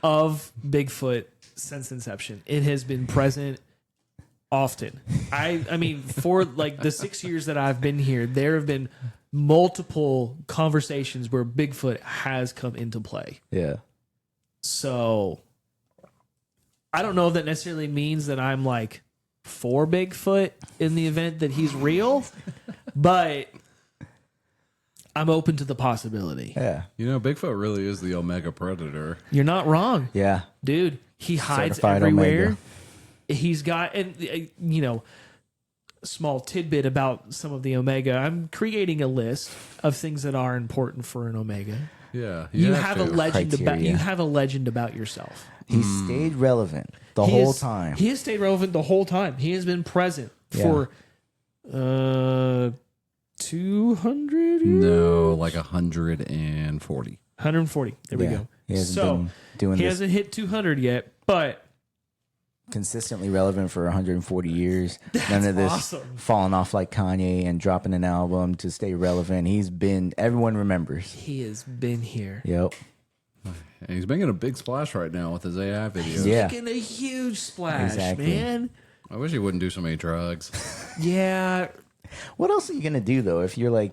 of Bigfoot since inception. It has been present often. I mean, for like the 6 years that I've been here, there have been multiple conversations where Bigfoot has come into play. Yeah. So I don't know if that necessarily means that I'm like for Bigfoot in the event that he's real, but I'm open to the possibility. Yeah. You know, Bigfoot really is the Omega Predator. You're not wrong. Yeah. Dude, he hides Certified everywhere. Omega. He's got, and you know, small tidbit about some of the Omega. I'm creating a list of things that are important for an Omega. Yeah, You have a to. legend about Criteria. you have a legend about yourself. He stayed relevant the He whole is- time. He has stayed relevant the whole time. He has been present Yeah. for 200 years? No, like 140. 140. There we Yeah. go. He hasn't So been doing he this hasn't hit 200 yet, but consistently relevant for 140 years. None of this awesome. falling off like Kanye and dropping an album to stay relevant. Everyone remembers. he has been here. Yep. And he's making a big splash right now with his AI videos. Yeah. Making a huge splash, Exactly. man. I wish he wouldn't do so many drugs. Yeah. What else are you going to do, though, if you're like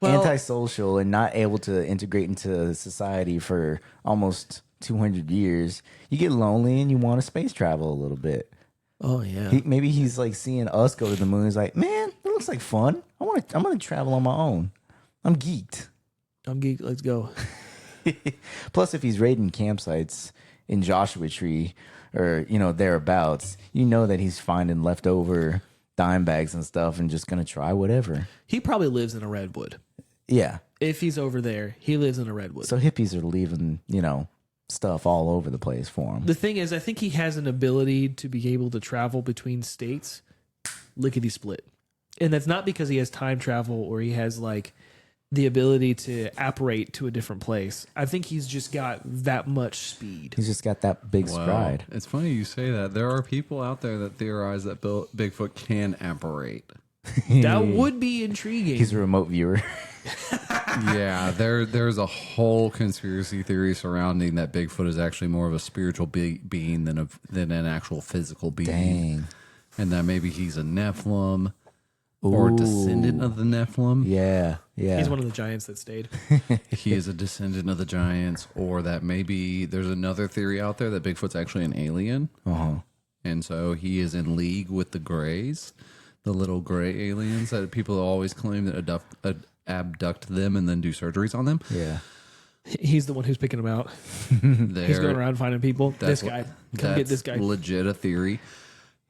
Well, antisocial and not able to integrate into society for almost 200 years? You get lonely and you want to space travel a little bit. oh yeah. Maybe he's like seeing us go to the moon. He's like, man, that looks like fun. I'm gonna travel on my own. I'm geeked. I'm geek. Let's go. Plus, if he's raiding campsites in Joshua Tree or thereabouts, that he's finding leftover dime bags and stuff and just gonna try whatever. He probably lives in a redwood. Yeah. If he's over there, he lives in a redwood. So hippies are leaving stuff all over the place for him. The thing is, I think he has an ability to be able to travel between states, lickety split, and that's not because he has time travel or he has like the ability to apparate to a different place. I think he's just got that much speed. He's just got that big stride. It's funny you say that. There are people out there that theorize that Bigfoot can apparate. That would be intriguing. He's a remote viewer. Yeah, there's a whole conspiracy theory surrounding that Bigfoot is actually more of a spiritual being than an actual physical being. Dang. And that maybe he's a Nephilim or a descendant of the Nephilim. Yeah. Yeah. He's one of the giants that stayed. He is a descendant of the giants, or that maybe there's another theory out there that Bigfoot's actually an alien. Uh-huh. And so he is in league with the Greys, the little gray aliens that people always claim that abduct them and then do surgeries on them. Yeah. He's the one who's picking them out. He's going around finding people. This guy. Come get this guy. Legit a theory.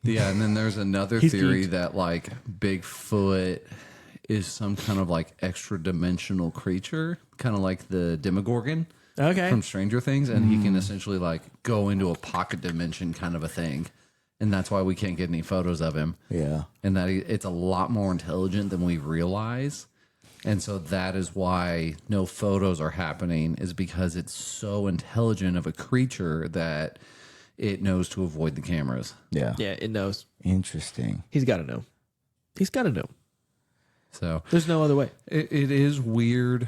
Yeah, and then there's another He's theory geeked. that like Bigfoot is some kind of like extra dimensional creature, kind of like the Demogorgon Okay. from Stranger Things, and he can essentially like go into a pocket dimension kind of a thing. And that's why we can't get any photos of him. Yeah. And that it's a lot more intelligent than we realize. And so that is why no photos are happening, is because it's so intelligent of a creature that it knows to avoid the cameras. Yeah. Yeah, it knows. Interesting. He's got to know. He's got to know. So There's no other way. it is weird.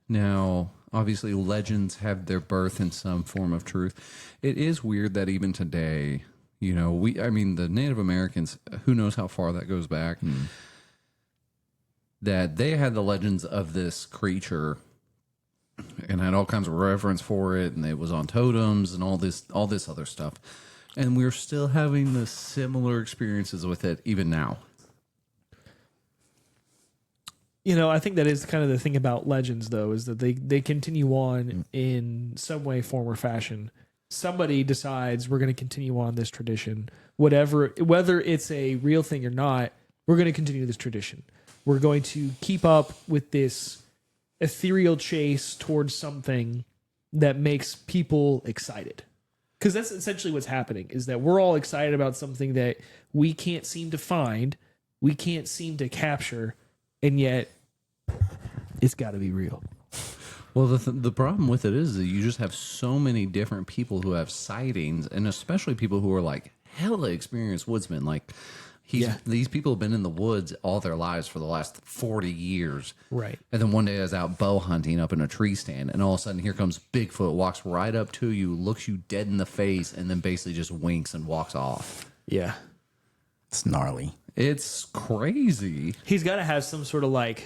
Now, obviously, legends have their birth in some form of truth. It is weird that even today, the Native Americans, who knows how far that goes back, that they had the legends of this creature and had all kinds of reverence for it, and it was on totems and all this other stuff. And we're still having the similar experiences with it even now. I think that is kind of the thing about legends, though, is that they continue on in some way, form, or fashion. Somebody decides we're going to continue on this tradition, whether it's a real thing or not. We're going to continue this tradition. We're going to keep up with this ethereal chase towards something that makes people excited. Because that's essentially what's happening, is that we're all excited about something that we can't seem to find, we can't seem to capture, and yet it's got to be real. Well, the problem with it is that you just have so many different people who have sightings, and especially people who are like hella experienced woodsmen. Like these people have been in the woods all their lives for the last 40 years. Right. And then one day I was out bow hunting up in a tree stand, and all of a sudden here comes Bigfoot, walks right up to you, looks you dead in the face, and then basically just winks and walks off. Yeah. It's gnarly. It's crazy. He's got to have some sort of like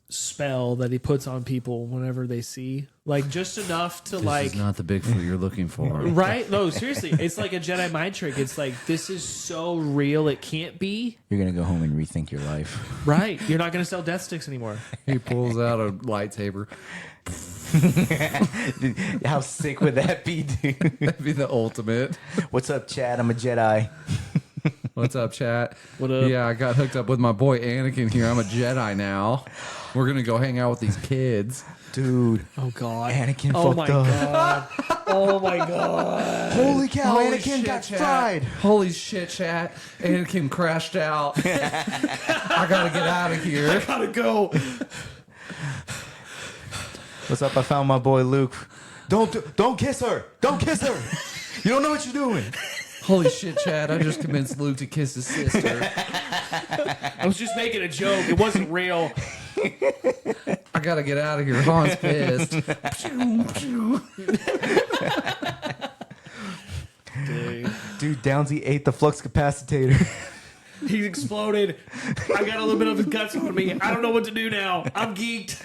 spell that he puts on people whenever they see, like just enough to This is not the Bigfoot you're looking for. right? No, seriously, it's like a Jedi mind trick. It's like, this is so real, it can't be. You're gonna go home and rethink your life. Right? You're not going to sell death sticks anymore. He pulls out a lightsaber. Dude, how sick would that be, dude? That'd be the ultimate. What's up, Chad? I'm a Jedi. What's up, chat? What up? Yeah, I got hooked up with my boy Anakin here. I'm a Jedi now. We're gonna go hang out with these kids. Dude. Oh God, Anakin oh fucked my up. God. Oh my God. Holy cow, Holy Anakin shit, got chat. fried. Holy shit, chat. Anakin crashed out. I gotta get out of here. Gotta go. What's up? I found my boy Luke. Don't kiss her. Don't kiss her. You don't know what you're doing. Holy shit, Chad. I just convinced Luke to kiss his sister. I was just making a joke. It wasn't real. I gotta get out of here. Han's pissed. Pew, pew. Dude, Downsy ate the flux capacitor. He exploded. I got a little bit of his guts on me. I don't know what to do now. I'm geeked.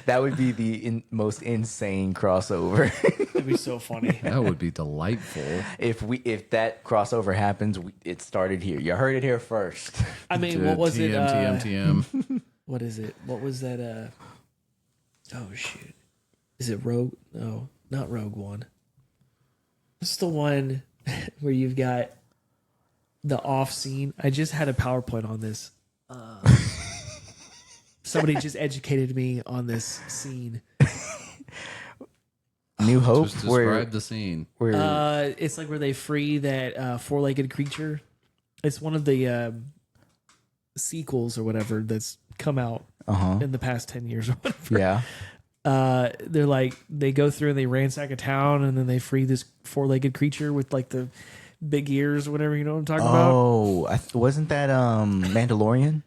That would be the most insane crossover. That'd be so funny. That would be delightful. If that crossover happens, it started here. You heard it here first. I mean, what was it? TM. What is it? What was that? Oh shoot! Is it Rogue? No, not Rogue One. It's the one where you've got the off scene. I just had a PowerPoint on this. Somebody just educated me on this scene. New Hope. Just describe the scene. Where It's like where they free that four-legged creature. It's one of the sequels or whatever that's come out in the past 10 years or whatever. yeah. They're like, they go through and they ransack a town and then they free this four-legged creature with like the big ears or whatever, you know what I'm talking about? Oh, wasn't that Mandalorian?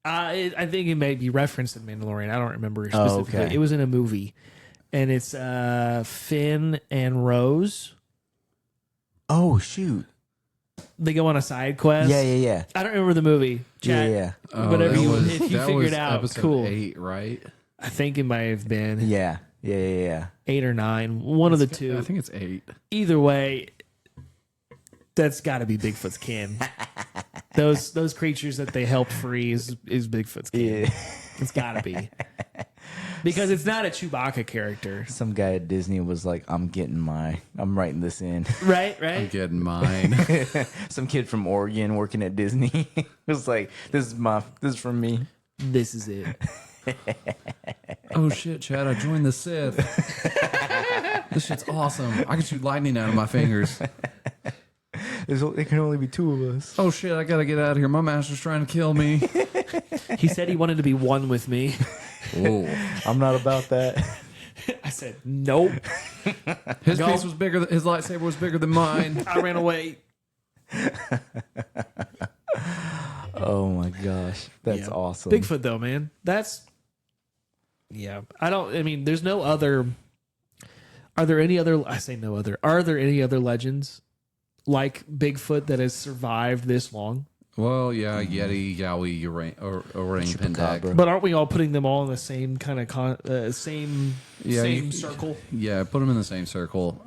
I think it may be referenced in Mandalorian. I don't remember specifically. okay. It was in a movie. And it's Finn and Rose. Oh, shoot. They go on a side quest. Yeah. I don't remember the movie. Chat, Yeah. whatever that you was- if you that figured was out, episode cool. 8, right? I think it might have been Yeah. 8 or 9, one of the two. I think it's 8. Either way, that's got to be Bigfoot's kin. Those creatures that they helped free is Bigfoot's kin. Yeah. It's got to be. Because it's not a Chewbacca character. Some guy at Disney was like, I'm writing this in. Right? I'm getting mine. Some kid from Oregon working at Disney was like, this is from me. This is it. Oh shit, Chad, I joined the Sith. This shit's awesome. I can shoot lightning out of my fingers. There can only be two of us. Oh shit, I gotta get out of here. My master's trying to kill me. He said he wanted to be one with me. Whoa. I'm not about that. I said, nope. His Go. piece was bigger. His lightsaber was bigger than mine. I ran away. Oh my gosh. That's Yeah. awesome. Bigfoot, though, man. Yeah. I mean, there's no other. Are there any other? I say no other. Are there any other legends like Bigfoot that has survived this long? Well, yeah, Yeti, Yowie, orangutan. Chupacabra. But aren't we all putting them all in the same kind of same Yeah, circle? Yeah, put them in the same circle.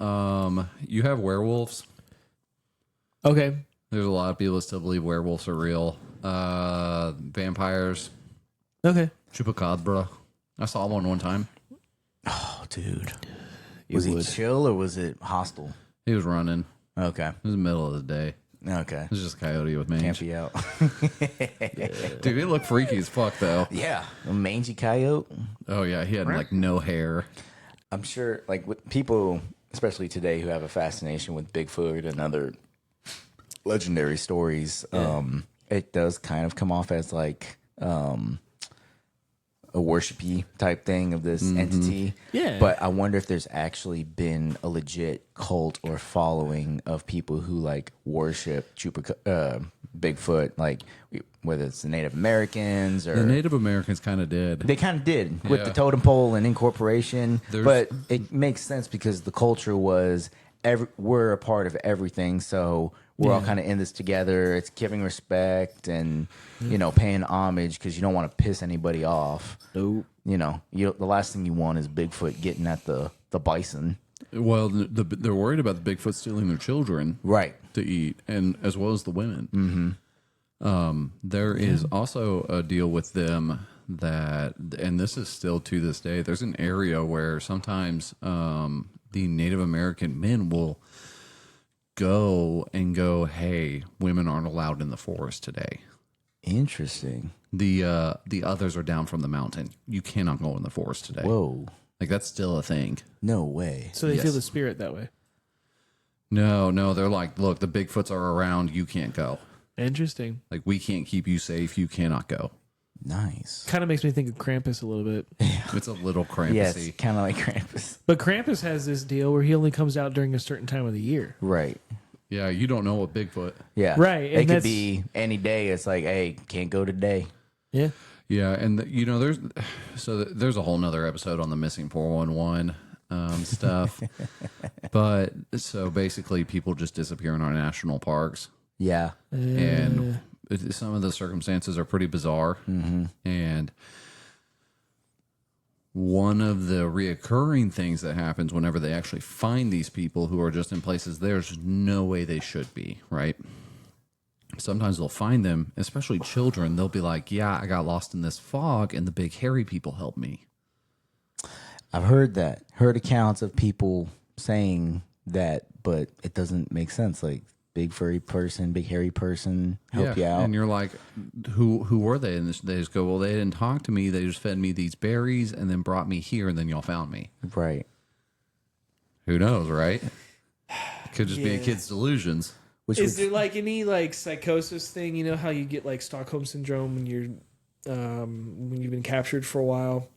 You have werewolves. Okay. There's a lot of people that still believe werewolves are real. Vampires, Okay. chupacabra. I saw one time. Oh, dude. Was he chill or was it hostile? He was running. Okay. It was the middle of the day. Okay. It's just a coyote with Can't mange. be out. Dude, it looked freaky as fuck, though. Yeah. A mangy coyote. Oh, yeah. He had, like, no hair. I'm sure, like, with people, especially today, who have a fascination with Bigfoot and other legendary stories, it does kind of come off as, like, a worshipy type thing of this entity. Yeah. But I wonder if there's actually been a legit cult or following of people who like worship Bigfoot, like whether it's the Native Americans or The Native Americans kind of did. they kind of did with Yeah. the totem pole and incorporation. There's- But it makes sense because the culture was we're a part of everything, so we're all kind of in this together. It's giving respect and paying homage because you don't want to piss anybody off. Nope. The last thing you want is Bigfoot getting at the bison. Well, they're worried about the Bigfoot stealing their children Right. to eat, and as well as the women. There is also a deal with them that, and this is still to this day, there's an area where sometimes the Native American men will go, hey, women aren't allowed in the forest today. Interesting. The others are down from the mountain. You cannot go in the forest today. Whoa. Like, that's still a thing. No way. So they Yes. feel the spirit that way. No, they're like, look, the Bigfoots are around. You can't go. Interesting. Like, we can't keep you safe. You cannot go. Nice. Kind of makes me think of Krampus a little bit. It's a little Krampusy. Yes, kind of like Krampus. But Krampus has this deal where he only comes out during a certain time of the year. Right. Yeah, you don't know what Bigfoot. Yeah. Right, and It could that's- be any day. It's like, hey, can't go today. Yeah. Yeah, and there's a whole nother episode on the missing 411 stuff. But so basically, people just disappear in our national parks, Yeah. and some of the circumstances are pretty bizarre. And one of the reoccurring things that happens whenever they actually find these people who are just in places there's no way they should be, right? Sometimes they'll find them, especially children. They'll be like, yeah, I got lost in this fog and the big hairy people helped me. I've heard that. Heard accounts of people saying that, but it doesn't make sense. Like, big furry person, big hairy person help you out. And you're like, who were they? And they just go, well, they didn't talk to me. They just fed me these berries and then brought me here, and then y'all found me. Right. Who knows, right? Could just be a Yeah. kid's delusions. Which Is would, there like any like psychosis thing? You know how you get like Stockholm syndrome when you've been captured for a while.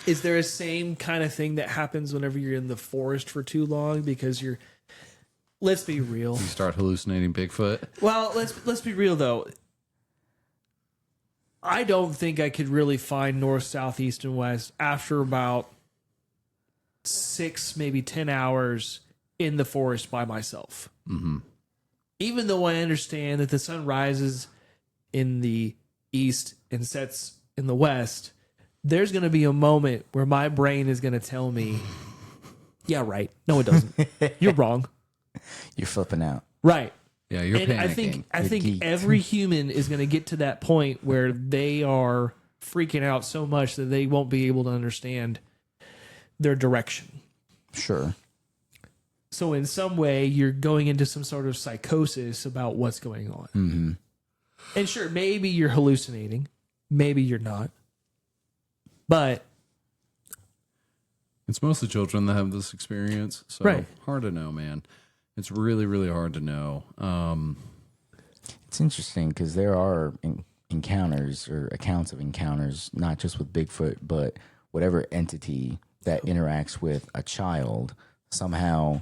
Is there a same kind of thing that happens whenever you're in the forest for too long because you're? Let's be real. You start hallucinating Bigfoot. Well, let's be real though. I don't think I could really find north, south, east, and west after about 6, maybe 10 hours in the forest by myself. Mm-hmm. Even though I understand that the sun rises in the east and sets in the west, there's going to be a moment where my brain is going to tell me, yeah, right. No, it doesn't. You're wrong. you're flipping out. Right. Yeah, you're And panicking. I You're think geeked. every human is going to get to that point where they are freaking out so much that they won't be able to understand their direction. Sure. So in some way, you're going into some sort of psychosis about what's going on. Mm-hmm. And sure, maybe you're hallucinating. Maybe you're not. But It's mostly children that have this experience. So Right. hard to know, man. It's really, really hard to know. It's interesting because there are encounters or accounts of encounters, not just with Bigfoot, but whatever entity that interacts with a child, somehow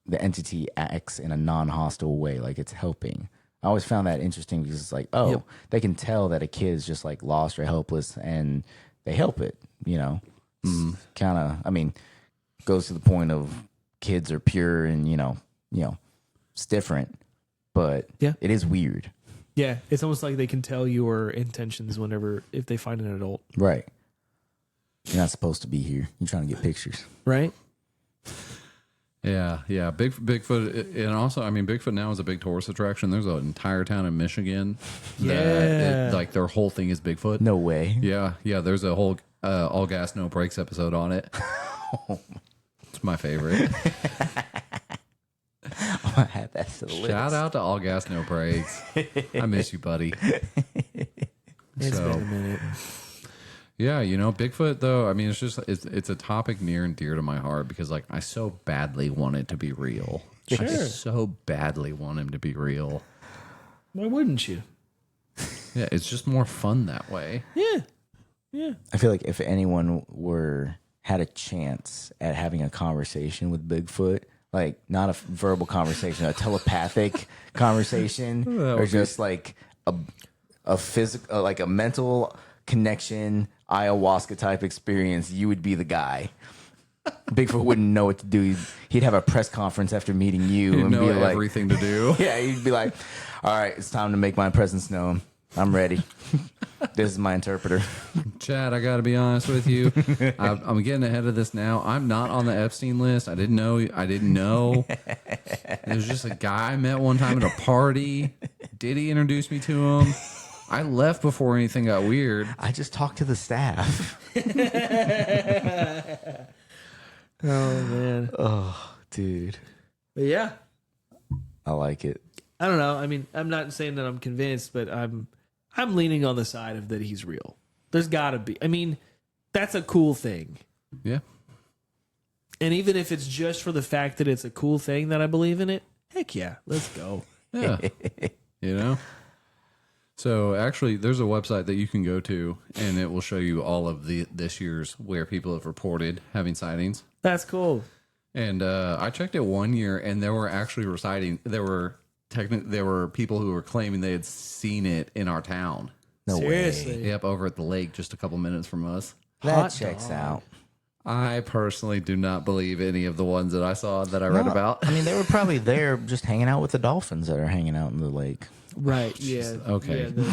the entity acts in a non-hostile way, like it's helping. I always found that interesting because it's like, oh, they can tell that a kid is just like lost or helpless and they help it, Kind of, I mean, goes to the point of kids are pure and, it's different, but it is weird. yeah, it's almost like they can tell your intentions if they find an adult. Right. You're not supposed to be here. You're trying to get pictures. Right? Yeah. Bigfoot, and also, I mean, Bigfoot now is a big tourist attraction. There's an entire town in Michigan that, like, their whole thing is Bigfoot. No way. Yeah. There's a whole all gas, no brakes episode on it. It's my favorite. gonna add that to the list. Shout out to All Gas No Brakes. I miss you, buddy. It's been a minute. Yeah, you know, Bigfoot though, I mean, it's a topic near and dear to my heart because like I so badly want it to be real. Sure. I so badly want him to be real. Why wouldn't you? Yeah, it's just more fun that way. Yeah. Yeah. I feel like if anyone had a chance at having a conversation with Bigfoot, like not a verbal conversation, a telepathic conversation, or just like a physical, like a mental connection, ayahuasca type experience, you would be the guy. Bigfoot wouldn't know what to do. He'd have a press conference after meeting you You and know be like, everything to do. yeah, he'd be like, all right, it's time to make my presence known. I'm ready. This is my interpreter. Chad, I got to be honest with you. I'm getting ahead of this now. I'm not on the Epstein list. I didn't know. It was just a guy I met one time at a party. Diddy introduced me to him. I left before anything got weird. I just talked to the staff. Oh man. Oh, dude. But yeah. I like it. I don't know. I mean, I'm not saying that I'm convinced, but I'm leaning on the side of that he's real. There's got to be. I mean, that's a cool thing. Yeah. And even if it's just for the fact that it's a cool thing that I believe in it, heck yeah, let's go. Yeah. You know? So actually, there's a website that you can go to, and it will show you all of this year's where people have reported having sightings. That's cool. And I checked it one year, and there were actually sightings. There were people who were claiming they had seen it in our town. No Seriously. way. Yep, over at the lake, just a couple minutes from us. That Hot checks dog. out. I personally do not believe any of the ones that I saw that I read No, about. I mean, they were probably there just hanging out with the dolphins that are hanging out in the lake. Right. Yeah. Okay. Yeah,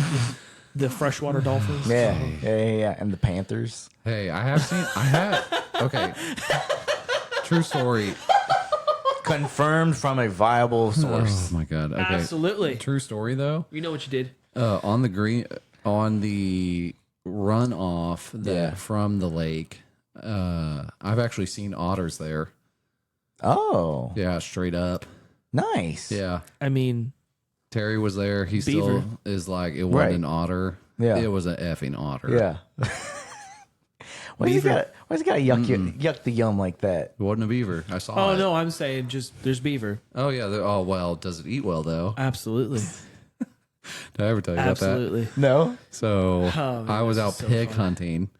the freshwater dolphins. Yeah. And the panthers. Hey, okay. True story. Confirmed from a viable source. Oh my God. Okay. Absolutely. True story though. You know what you did. On the runoff from the lake, I've actually seen otters there. Oh, Yeah, straight up. nice. Yeah. I mean, Terry was there. He Beaver. still is like, it wasn't Right. an otter. Yeah. It was an effing otter. Yeah. Why you gotta yuck the yum like that? It wasn't a beaver. I saw oh it. no, I'm saying just there's beaver. Oh, yeah. Oh, well, does it eat well, though? Absolutely. Did I ever tell you about that? Absolutely. No. So Oh, man, I was this out is so pig funny. hunting,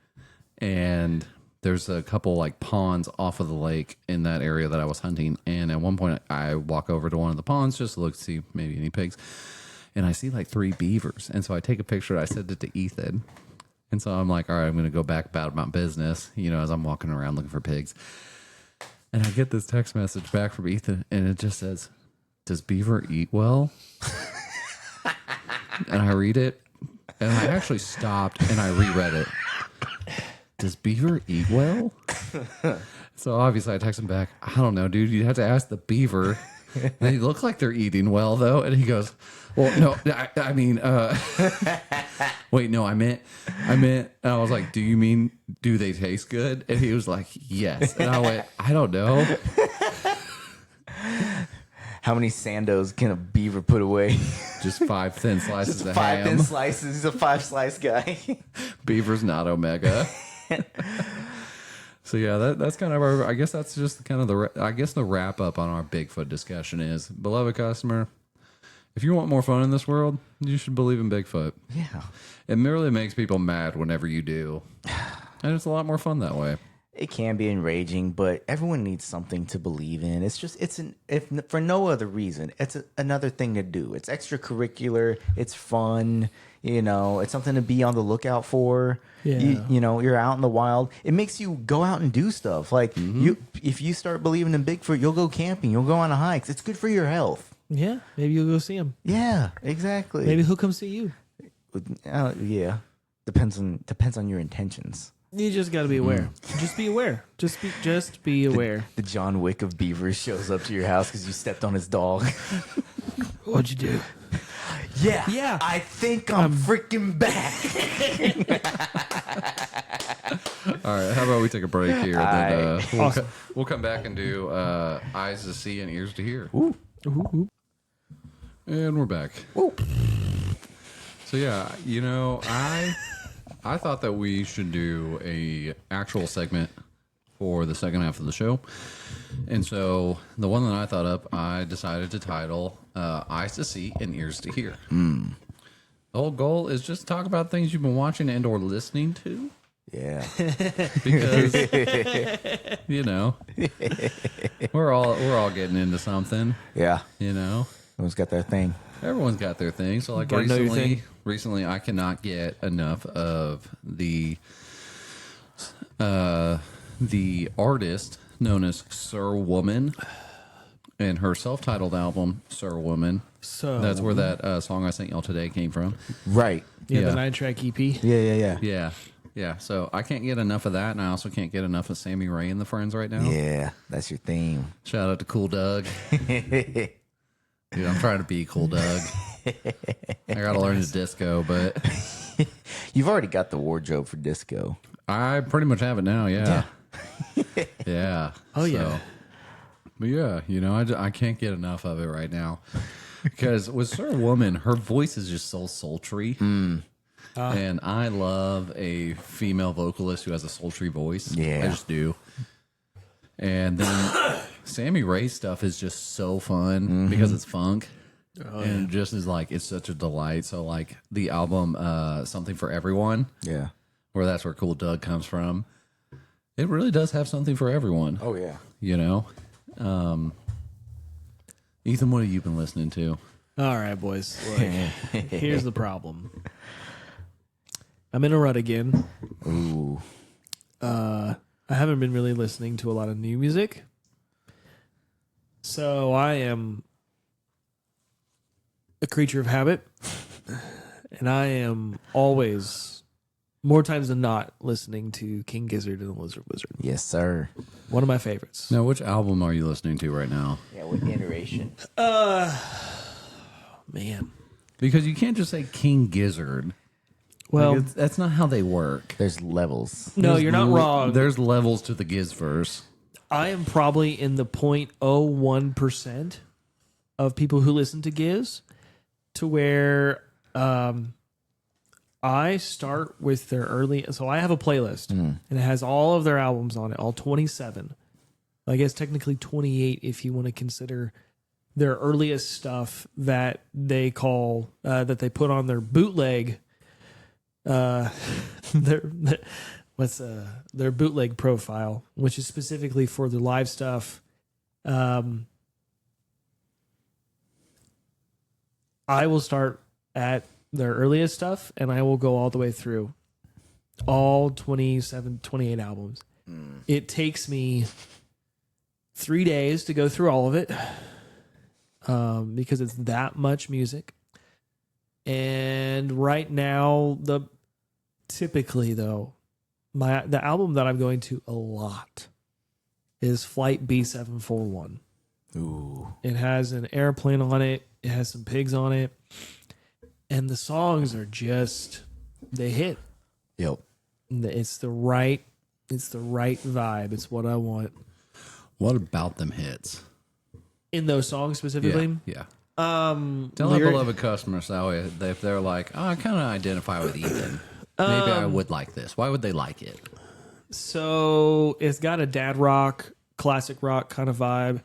and there's a couple like ponds off of the lake in that area that I was hunting. And at one point, I walk over to one of the ponds just to look to see maybe any pigs, and I see like 3 beavers. And so I take a picture. I send it to Ethan, and so I'm like, all right, I'm going to go back about my business, you know, as I'm walking around looking for pigs. And I get this text message back from Ethan, and it just says, "Does beaver eat well?" And I read it, and I actually stopped and I reread it. Does beaver eat well? So obviously I text him back, I don't know, dude. You have to ask the beaver. They look like they're eating well, though. And he goes, well, no, I mean, wait, no, I meant, and I was like, do you mean, do they taste good? And he was like, yes. And I went, I don't know. How many sandos can a beaver put away? Just 5 thin slices Just of 5 ham. thin slices. He's a 5-slice guy. Beaver's not omega. So yeah, that's kind of our. I guess that's just kind of the wrap up on our Bigfoot discussion is, beloved customer, if you want more fun in this world, you should believe in Bigfoot. Yeah. It merely makes people mad whenever you do, and it's a lot more fun that way. It can be enraging, but everyone needs something to believe in. It's just, if for no other reason, it's another thing to do. It's extracurricular. It's fun. You know, it's something to be on the lookout for. Yeah. You know, you're out in the wild. It makes you go out and do stuff. Like if you start believing in Bigfoot, you'll go camping. You'll go on hikes. It's good for your health. Yeah. Maybe you'll go see him. Yeah, exactly. Maybe he'll come see you. Yeah. Depends on your intentions. You just got to be aware. Just be aware. Just be aware. The John Wick of beavers shows up to your house because you stepped on his dog. What'd you do? Yeah. I think I'm freaking back. All right, how about we take a break here? All right. We'll come back and do eyes to see and ears to hear. Ooh. And we're back. Whoop. So yeah, I thought that we should do a actual segment for the second half of the show. And so the one that I thought up, I decided to title Eyes to See and Ears to Hear. The whole goal is just to talk about things you've been watching and or listening to. Yeah. Because we're all getting into something. Yeah. Everyone's Got their thing. Everyone's got their thing. So like Gotta know your thing. recently I cannot get enough of the artist known as Sir Woman and her self-titled album Sir Woman. So That's where that song I sent y'all today came from. Right. yeah, yeah. the 9-track EP. Yeah. Yeah. So I can't get enough of that, and I also can't get enough of Sammy Ray and the Friends right now. Yeah. That's your theme. Shout out to Cool Doug. Dude, I'm trying to be Cool Doug. I gotta learn the disco, but You've already got the wardrobe for disco. I pretty much have it now. Yeah. Yeah. Oh, yeah. But yeah, I can't get enough of it right now because with Sir Woman, her voice is just so sultry, and I love a female vocalist who has a sultry voice. Yeah. I just do. And then Sammy Ray's stuff is just so fun because it's funk. And it just is like, it's such a delight. So like the album, Something for Everyone, Yeah. where that's where Cool Doug comes from. It really does have something for everyone. Oh, yeah. Ethan, what have you been listening to? All right, boys. Look, here's the problem. I'm in a rut again. Ooh. I haven't been really listening to a lot of new music. So I am a creature of habit. And I am always, more times than not, listening to King Gizzard and the Lizard Wizard. Yes, sir. One of my favorites. Now, which album are you listening to right now? Yeah, what iteration? Man. Because you can't just say King Gizzard. Well, That's not how they work. There's levels. no, you're not wrong. There's levels to the Giz verse. I am probably in the 0.01% of people who listen to Giz, to where I start with their early. So I have a playlist, and it has all of their albums on it, all 27. I guess technically 28 if you want to consider their earliest stuff that they call that they put on their bootleg. Their bootleg profile, which is specifically for the live stuff. I will start at their earliest stuff and I will go all the way through all 27, 28 albums. It takes me 3 days to go through all of it because it's that much music. And right now, typically though, the album that I'm going to a lot is Flight B741. Ooh. It has an airplane on it. It has some pigs on it, and the songs are they hit. Yep. It's the right vibe. It's what I want What about them hits? in those songs specifically. Yeah. Tell our beloved customers that way if they're like, oh, I kind of identify with Ethan. Maybe I would like this. Why would they like it? So it's got a dad rock, classic rock kind of vibe.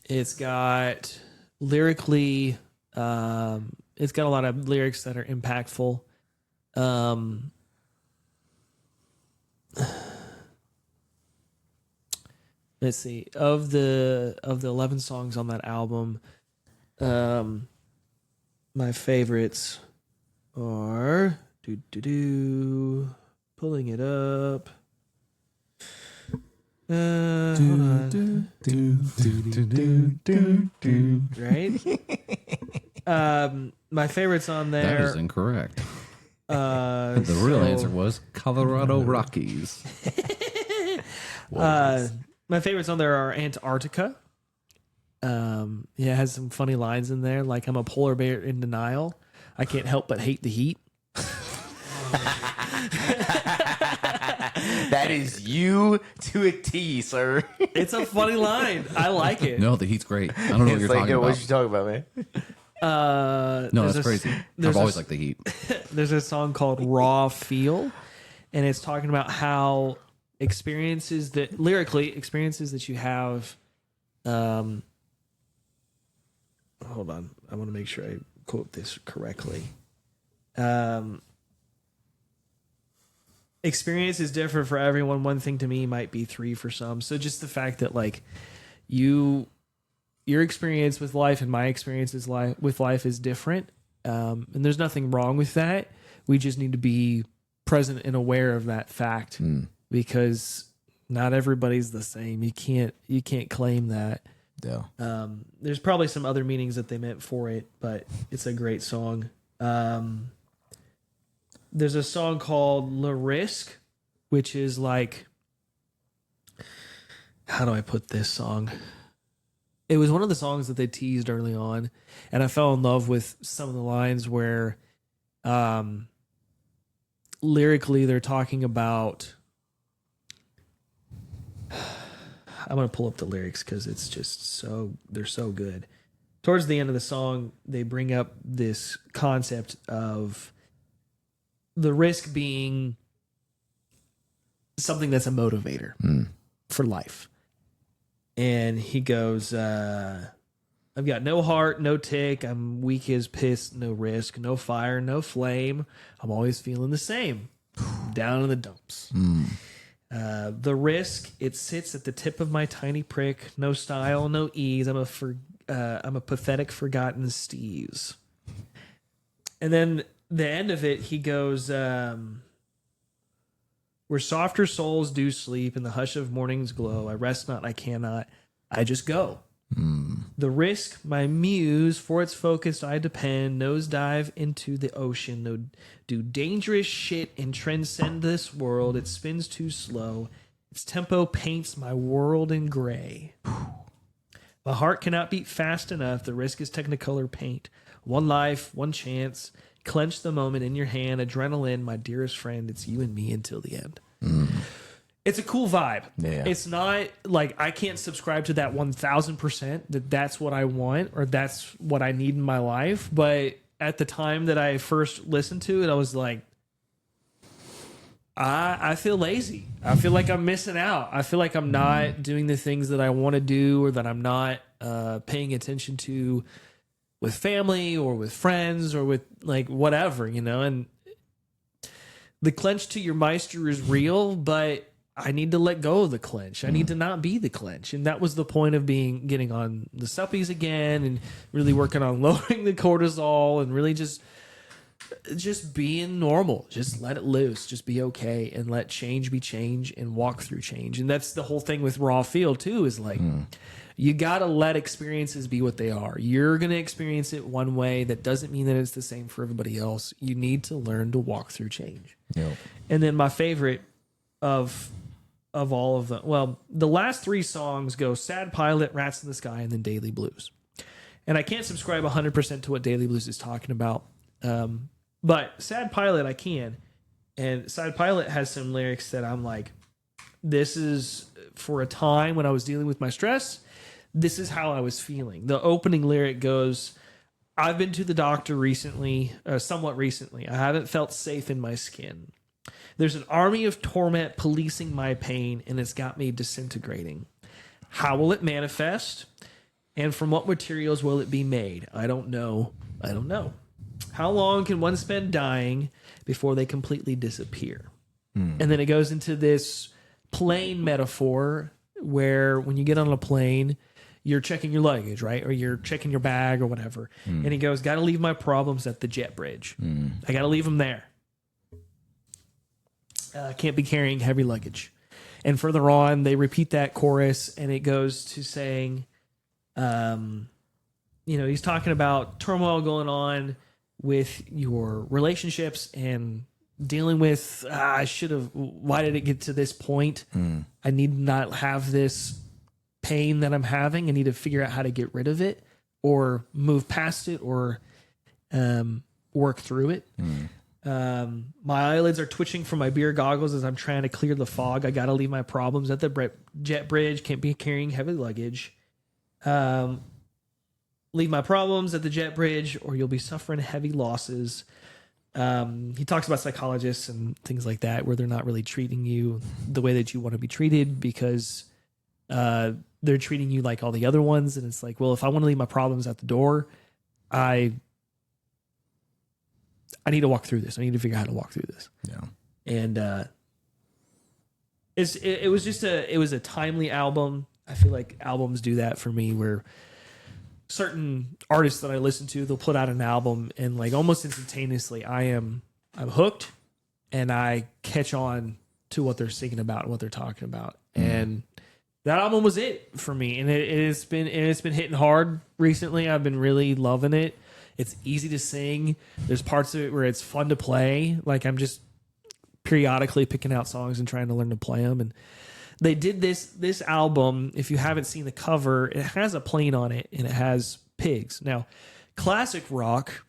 It's got lyrically, it's got a lot of lyrics that are impactful. Let's see. Of the 11 songs on that album, my favorites are pulling it up. Hold on. Right? My favorites on there. That is incorrect. The real answer was Colorado Rockies. My favorites on there are Antarctica. It has some funny lines in there, like I'm a polar bear in denial. I can't help but hate the heat. That That is you to a T, sir. It's a funny line. I like it. No, the heat's great. I don't know what It's you're like, talking yo, about. what you talking about, man? No, there's that's crazy. there's I've always liked the heat. There's a song called Raw Feel, and it's talking about how experiences that you have. Hold on, I want to make sure I quote this correctly. Experience is different for everyone. One thing to me might be three for some. So just the fact that like your experience with life and my experience with life is different. And there's nothing wrong with that. We just need to be present and aware of that fact because not everybody's the same. You can't claim that. Yeah. There's probably some other meanings that they meant for it, but it's a great song. There's a song called Le Risque, which is like, how do I put this song? It was one of the songs that they teased early on, and I fell in love with some of the lines where lyrically they're talking about, I'm going to pull up the lyrics because it's just they're so good. Towards the end of the song, they bring up this concept of the risk being something that's a motivator for life. And he goes, I've got no heart, no tick. I'm weak as piss, no risk, no fire, no flame. I'm always feeling the same. Down in the dumps. The risk, it sits at the tip of my tiny prick. No style, no ease. I'm a pathetic, forgotten steez. And then the end of it, he goes, where softer souls do sleep in the hush of morning's glow, I rest not, I cannot, I just go. The risk, my muse, for its focus I depend, nosedive into the ocean, no, do dangerous shit and transcend this world. It spins too slow. Its tempo paints my world in gray. My heart cannot beat fast enough. The risk is technicolor paint. One life, one chance. Clench the moment in your hand. Adrenaline, my dearest friend. It's you and me until the end. It's a cool vibe. Yeah. It's not like I can't subscribe to that 1000% that that's what I want or that's what I need in my life. But at the time that I first listened to it, I was like, I feel lazy. I feel like I'm missing out. I feel like I'm not doing the things that I want to do or that I'm not paying attention to with family or with friends or with like whatever, you know, and the clench to your meister is real, but I need to let go of the clench. I need to not be the clench. And that was the point of getting on the suppies again and really working on lowering the cortisol and really just being normal. Just let it loose. Just be okay and let change be change and walk through change. And that's the whole thing with Raw Feel too, is like, you got to let experiences be what they are. You're going to experience it one way. That doesn't mean that it's the same for everybody else. You need to learn to walk through change. Yep. And then my favorite of all of them, well, the last three songs go Sad Pilot, Rats in the Sky, and then Daily Blues. And I can't subscribe 100% to what Daily Blues is talking about. But Sad Pilot, I can. And Sad Pilot has some lyrics that I'm like, this is for a time when I was dealing with my stress. This is how I was feeling. The opening lyric goes, I've been to the doctor recently, somewhat recently. I haven't felt safe in my skin. There's an army of torment policing my pain, and it's got me disintegrating. How will it manifest? And from what materials will it be made? I don't know. I don't know. How long can one spend dying before they completely disappear? And then it goes into this plane metaphor where when you get on a plane, you're checking your luggage, right? Or you're checking your bag or whatever. And he goes, got to leave my problems at the jet bridge. I got to leave them there. Can't be carrying heavy luggage. And further on, they repeat that chorus and it goes to saying, he's talking about turmoil going on with your relationships and dealing with, why did it get to this point? I need to not have this pain that I'm having. I need to figure out how to get rid of it or move past it or work through it. My eyelids are twitching from my beer goggles as I'm trying to clear the fog. I got to leave my problems at the jet bridge. Can't be carrying heavy luggage. Leave my problems at the jet bridge or you'll be suffering heavy losses. He talks about psychologists and things like that where they're not really treating you the way that you want to be treated because they're treating you like all the other ones. And it's like, well, if I want to leave my problems at the door, I need to walk through this. I need to figure out how to walk through this. Yeah. And it was a timely album. I feel like albums do that for me where certain artists that I listen to, they'll put out an album and like almost instantaneously I'm hooked and I catch on to what they're singing about and what they're talking about. And that album was it for me. And it's been hitting hard recently. I've been really loving it. It's easy to sing. There's parts of it where it's fun to play. Like I'm just periodically picking out songs and trying to learn to play them. And they did this album. If you haven't seen the cover, it has a plane on it and it has pigs. Now, classic rock,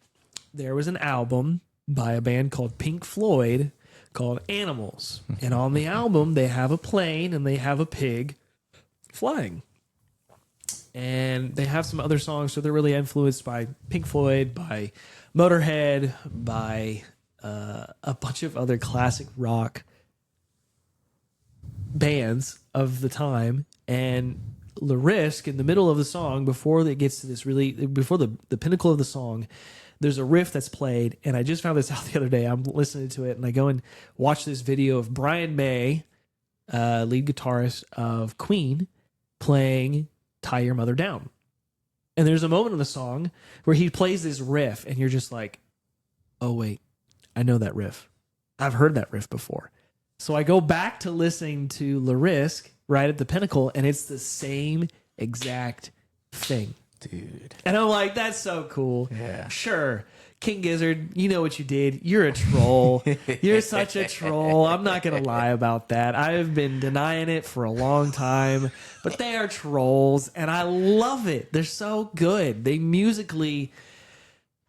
there was an album by a band called Pink Floyd called Animals. And on the album, they have a plane and they have a pig flying. And they have some other songs, so they're really influenced by Pink Floyd, by Motorhead, by a bunch of other classic rock bands of the time. And Larisk, in the middle of the song, before it gets to this before the pinnacle of the song, there's a riff that's played. And I just found this out the other day. I'm listening to it, and I go and watch this video of Brian May, lead guitarist of Queen, playing Tie Your Mother Down. And there's a moment in the song where he plays this riff and you're just like, oh wait, I know that riff. I've heard that riff before. So I go back to listening to Larisk right at the pinnacle and it's the same exact thing. Dude. And I'm like, that's so cool. Yeah. Sure. King Gizzard, you know what you did. You're a troll. You're such a troll. I'm not going to lie about that. I've been denying it for a long time, but they are trolls and I love it. They're so good. They musically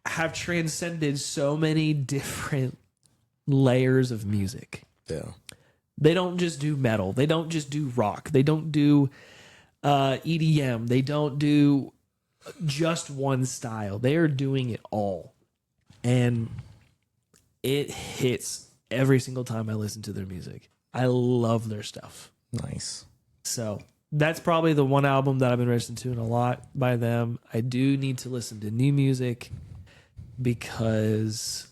have transcended so many different layers of music. Yeah. They don't just do metal. They don't just do rock. They don't do EDM. They don't do just one style. They are doing it all. And it hits every single time I listen to their music. I love their stuff. Nice. So that's probably the one album that I've been listening to a lot by them. I do need to listen to new music because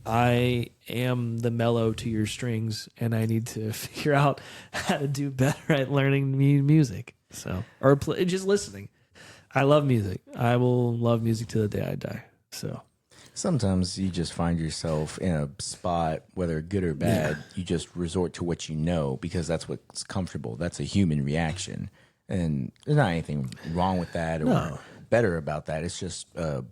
I am the mellow to your strings and I need to figure out how to do better at learning new music. So, or just listening. I love music. I will love music till the day I die. So sometimes you just find yourself in a spot, whether good or bad, you just resort to what you know because that's what's comfortable. That's a human reaction. And there's not anything wrong with that or better about that. It's just, a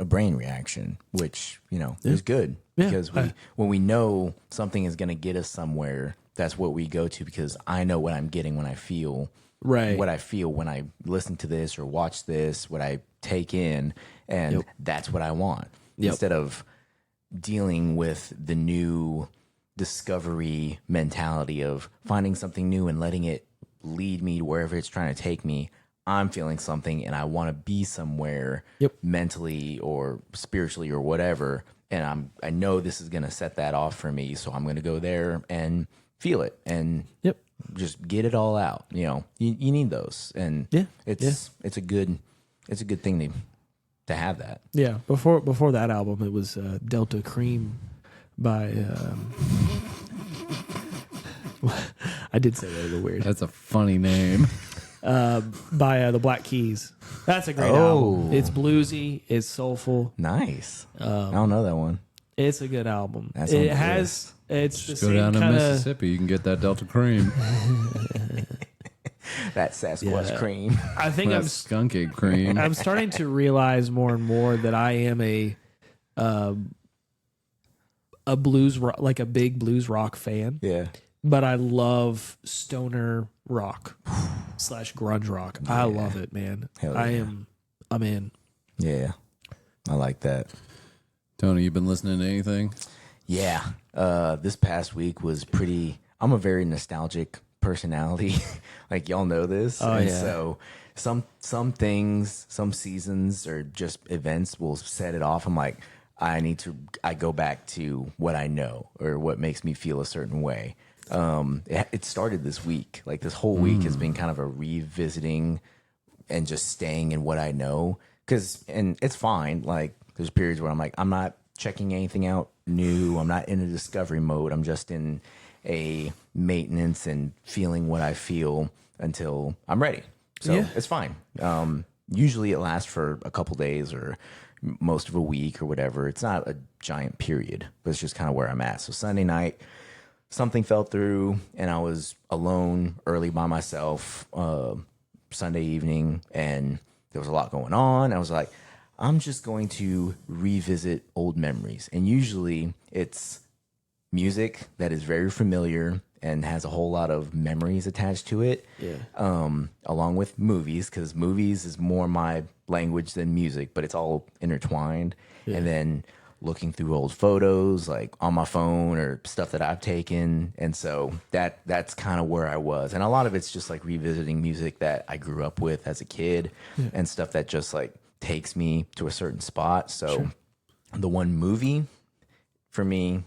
brain reaction, which, is good because when we know something is going to get us somewhere, that's what we go to because I know what I'm getting when I feel what I feel when I listen to this or watch this, what I take in, and that's what I want. Instead of dealing with the new discovery mentality of finding something new and letting it lead me to wherever it's trying to take me, I'm feeling something and I want to be somewhere mentally or spiritually or whatever, and I know this is going to set that off for me, so I'm going to go there and feel it and just get it all out. You need those, and it's a good thing to have that. Yeah, before that album, it was Delta Cream by. I did say that a little weird. That's a funny name. By the Black Keys. That's a great album. It's bluesy. It's soulful. Nice. I don't know that one. It's a good album. It has. It's Just the go same down to kinda, Mississippi. You can get that Delta Cream. That Sasquatch cream. I think That skunk egg cream. I'm starting to realize more and more that I am a blues rock, like a big blues rock fan. Yeah. But I love stoner rock / grunge rock. I love it, man. Hell yeah. I'm in. Yeah. I like that. Tony, you been listening to anything? Yeah. This past week was pretty. I'm a very nostalgic personality. Like y'all know this. Oh, and yeah. So some things, some seasons or just events will set it off. I'm like, I go back to what I know or what makes me feel a certain way. It started this week. Like this whole week has been kind of a revisiting and just staying in what I know. And it's fine. Like there's periods where I'm like, I'm not checking anything out new. I'm not in a discovery mode. I'm just in a maintenance and feeling what I feel until I'm ready. So Yeah. it's fine. Usually it lasts for a couple days or most of a week or whatever. It's not a giant period, but it's just kind of where I'm at. So Sunday night, something fell through and I was alone early by myself Sunday evening, and there was a lot going on. I was like, I'm just going to revisit old memories. And usually it's music that is very familiar and has a whole lot of memories attached to it. Yeah. Along with movies, because movies is more my language than music, but it's all intertwined. Yeah. And then looking through old photos, like on my phone or stuff that I've taken. And so that's kind of where I was. And a lot of it's just like revisiting music that I grew up with as a kid and stuff that just like takes me to a certain spot. So the one movie for me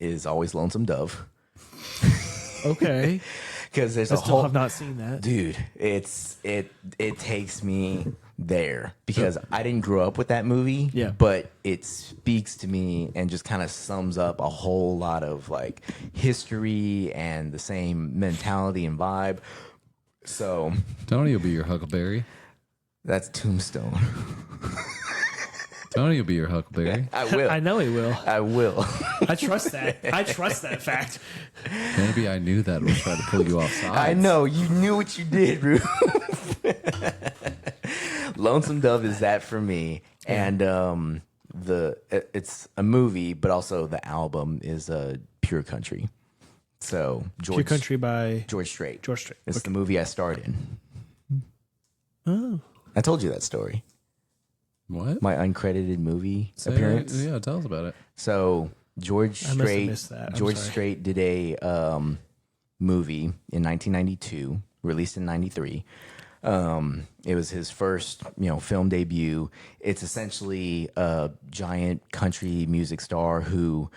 is always Lonesome Dove. Okay. Because there's I a still whole have not seen that. dude. It takes me there because I didn't grow up with that movie. Yeah. But it speaks to me and just kind of sums up a whole lot of like history and the same mentality and vibe. So Tony will be your Huckleberry. that's Tombstone. Tony will be your Huckleberry. I will. I know he will. I will. I trust that. I trust that fact. Maybe I knew that was trying to pull you off sides. I know you knew what you did, Rube. Lonesome Dove is that for me, and it's a movie, but also the album is Pure Country. So Pure Country by George Strait. George Strait. It's the movie I starred in. Oh. I told you that story. What? My uncredited movie Say appearance. that- Yeah, tell us about it. So George I must have Strait, missed that. I'm George sorry. Strait did a movie in 1992, released in 93. It was his first, film debut. It's essentially a giant country music star who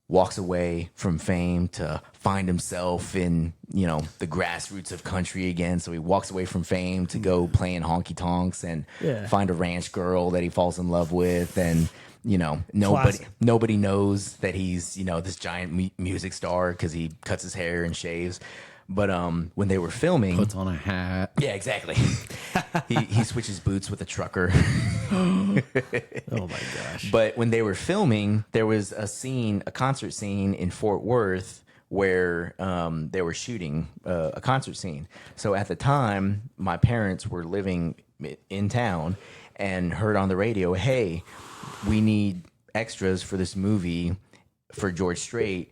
walks away from fame to find himself in, the grassroots of country again. So he walks away from fame to go playing honky tonks and Yeah. find a ranch girl that he falls in love with. And, Classic. nobody knows that he's, this giant music star because he cuts his hair and shaves. But when they were filming, Puts on a hat. yeah, exactly. he switches boots with a trucker. Oh my gosh. But when they were filming, there was a concert scene in Fort Worth where they were shooting a concert scene. So at the time, my parents were living in town and heard on the radio, hey, we need extras for this movie for George Strait.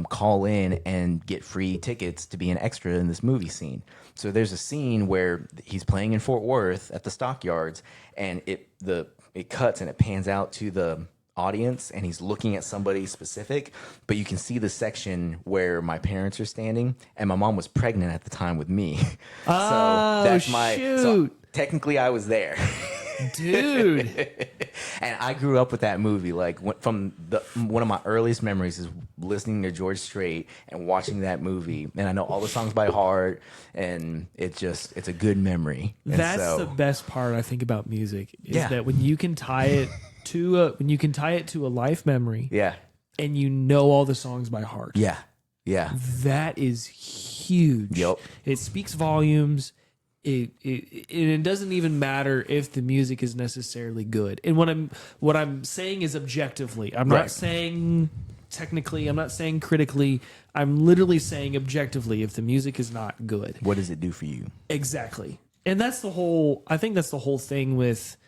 Call in and get free tickets to be an extra in this movie scene. So there's a scene where he's playing in Fort Worth at the stockyards, and it cuts and it pans out to the audience, and he's looking at somebody specific, but you can see the section where my parents are standing, and my mom was pregnant at the time with me. Oh, So that's so shoot. technically I was there. Dude. And I grew up with that movie. Like from one of my earliest memories is listening to George Strait and watching that movie. And I know all the songs by heart, and it's a good memory. And That's the best part I think about music is Yeah. that when you can tie it to a life memory yeah, and you know all the songs by heart. yeah, yeah. That is huge. Yep. It speaks volumes. It doesn't even matter if the music is necessarily good. And what I'm saying is objectively. I'm Right. not saying technically. I'm not saying critically. I'm literally saying objectively. If the music is not good, What does it do for you? exactly. And that's the whole. I think that's the whole thing with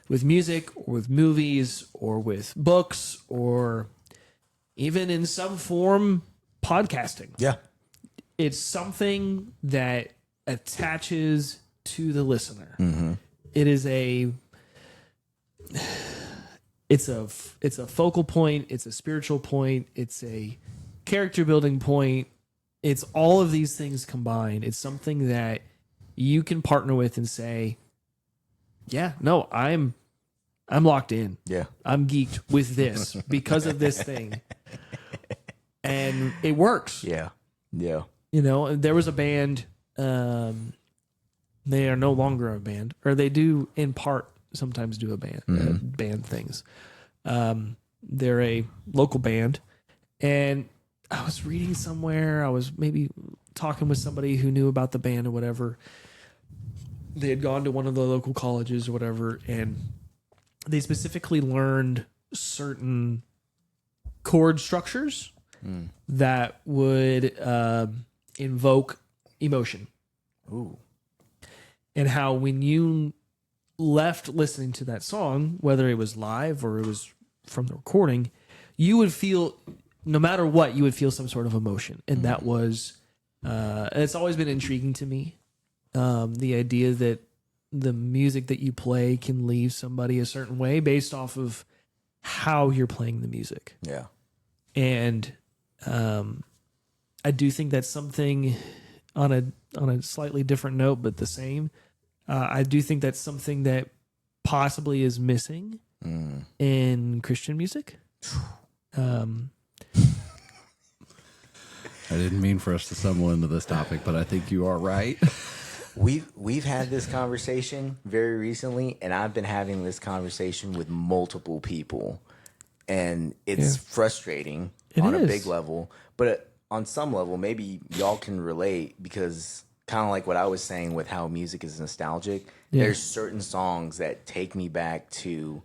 music, or with movies, or with books, or even in some form podcasting. Yeah, It's something that attaches to the listener. Mm-hmm. It is it's a focal point, it's a spiritual point, it's a character building point. It's all of these things combined. It's something that you can partner with and say, yeah, no, I'm locked in. Yeah. I'm geeked with this because of this thing. And it works. Yeah. Yeah. You know, there was a band, they are no longer a band, or they do in part sometimes do a band, band things. They're a local band, and I was reading somewhere, I was maybe talking with somebody who knew about the band or whatever. They had gone to one of the local colleges or whatever, and they specifically learned certain chord structures that would invoke emotion. Ooh. And how when you left listening to that song, whether it was live or it was from the recording, you would feel, no matter what, you would feel some sort of emotion. And that was, it's always been intriguing to me. The idea that the music that you play can leave somebody a certain way based off of how you're playing the music. Yeah. And I do think that's something on a slightly different note, but the same. I do think that's something that possibly is missing in Christian music. I didn't mean for us to stumble into this topic, but I think you are right. We've had this conversation very recently, and I've been having this conversation with multiple people, and it's frustrating on a big level, but on some level, maybe y'all can relate, because kind of like what I was saying with how music is nostalgic. Yeah. There's certain songs that take me back to,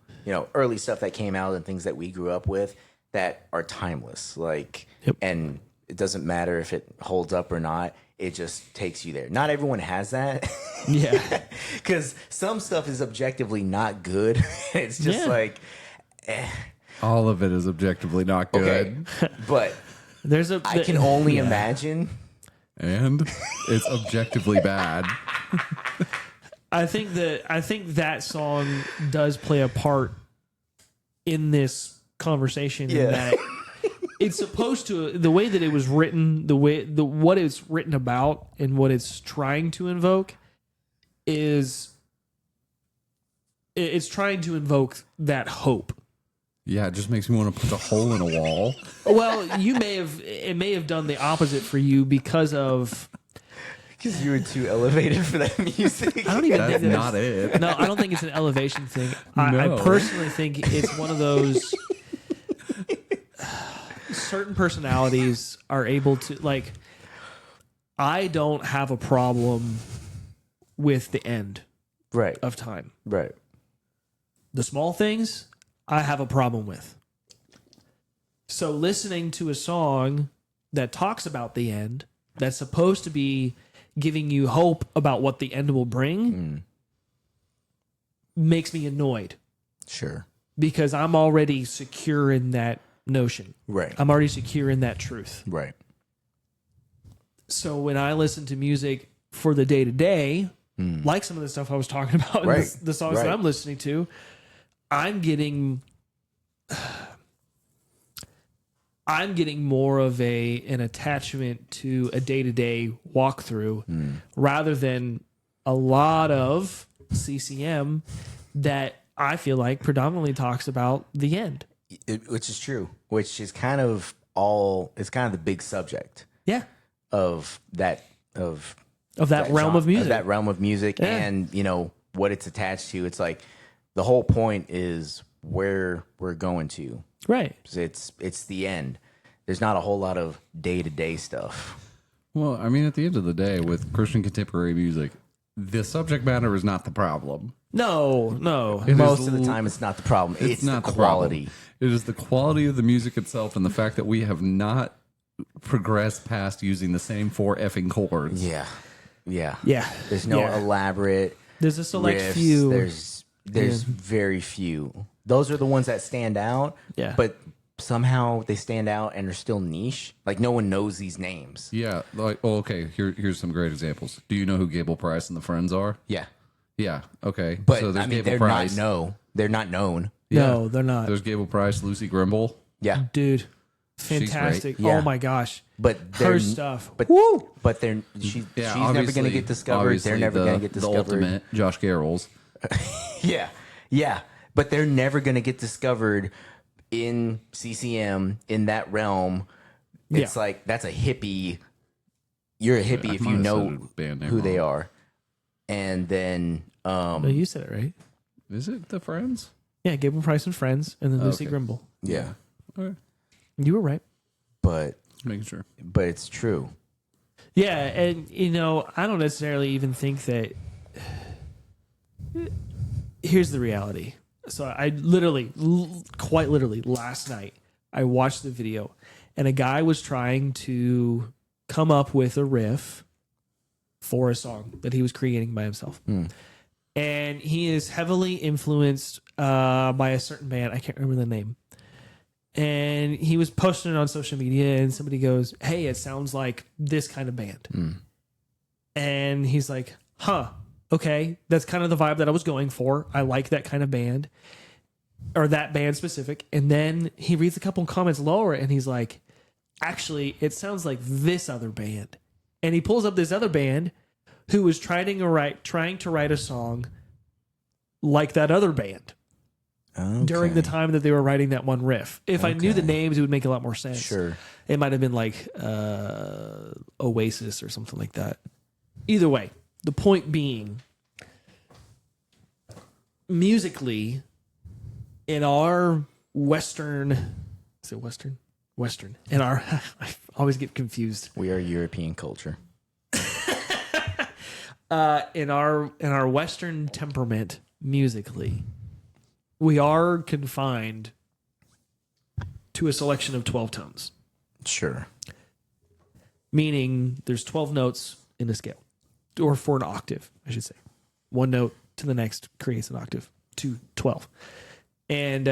early stuff that came out and things that we grew up with that are timeless. Like, and it doesn't matter if it holds up or not. It just takes you there. Not everyone has that. Yeah. Because some stuff is objectively not good. It's just like, All of it is objectively not good. okay. But I can only imagine. And it's objectively bad. I think that song does play a part in this conversation. In that it's supposed to, the way that it was written, what it's written about and what it's trying to invoke is it's trying to invoke that hope. Yeah, it just makes me want to put a hole in a wall. Well, it may have done the opposite for you because you were too elevated for that music. I don't even That's think not it. No, I don't think it's an elevation thing. I personally think it's one of those certain personalities are able to, like, I don't have a problem with the end of time. Right. The small things I have a problem with. So listening to a song that talks about the end, that's supposed to be giving you hope about what the end will bring, makes me annoyed. Sure. Because I'm already secure in that notion. Right. I'm already secure in that truth. Right. So when I listen to music for the day to day, like some of the stuff I was talking about in the songs that I'm listening to, I'm getting more of an attachment to a day-to-day walkthrough rather than a lot of CCM that I feel like predominantly talks about the end. Which is true. Which is kind of the big subject. Yeah. Of that realm of music. Of that realm of music and, what it's attached to. It's like the whole point is where we're going to. Right. It's the end. There's not a whole lot of day-to-day stuff. Well, I mean, at the end of the day, with Christian contemporary music, the subject matter is not the problem. No. Most of the time, it's not the problem. It's not the quality. It is the quality of the music itself and the fact that we have not progressed past using the same 4 effing chords. Yeah. There's no elaborate. There's a select riffs. few. There's very few. Those are the ones that stand out. Yeah. But somehow they stand out and are still niche. Like no one knows these names. Yeah. Like, okay. Here's some great examples. Do you know who Gable Price and the Friends are? Yeah. Yeah. Okay. But so there's Gable they're Price. They're not known. No, they're not. There's Gable Price, Lucy Grimble. Yeah, Dude, great. fantastic. Yeah. Oh my gosh. but Her stuff. But Woo! but she's never gonna get discovered. They're never gonna get The discovered. ultimate Josh Garrels. Yeah, but they're never gonna get discovered in CCM in that realm. It's Yeah. like that's a hippie. You're a hippie I if might you have know said a band name who they wrong. are, and then No, you said it right. Is it the Friends? Yeah, Gabriel Price and Friends, and then Lucy Okay. Grimble. yeah, Okay. You were right. but Just making sure. it's true. Yeah, and I don't necessarily even think that. Here's the reality. So I quite literally, last night, I watched the video, and a guy was trying to come up with a riff for a song that he was creating by himself. And he is heavily influenced by a certain band. I can't remember the name. And he was posting it on social media, and somebody goes, "Hey, it sounds like this kind of band." And he's like, "Huh, okay, that's kind of the vibe that I was going for. I like that kind of band, or that band specific." And then he reads a couple comments lower, and he's like, "Actually, it sounds like this other band." And he pulls up this other band who was trying to write a song like that other band during the time that they were writing that one riff. If I knew the names, it would make a lot more sense. Sure. It might have been like Oasis or something like that. Either way, the point being, musically, in our Western, is it Western? Western. In our, I always get confused. We are European culture. In our Western temperament, musically, we are confined to a selection of 12 tones. Sure. Meaning there's 12 notes in a scale, or for an octave, I should say. One note to the next creates an octave to 12. And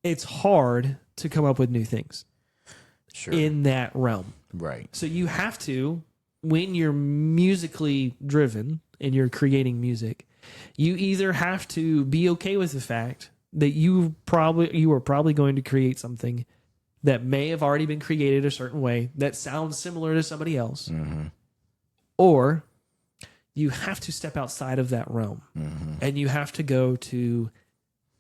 it's hard to come up with new things Sure. in that realm. Right. So you have to, when you're musically driven and you're creating music, you either have to be okay with the fact that you are probably going to create something that may have already been created a certain way that sounds similar to somebody else, or you have to step outside of that realm and you have to go to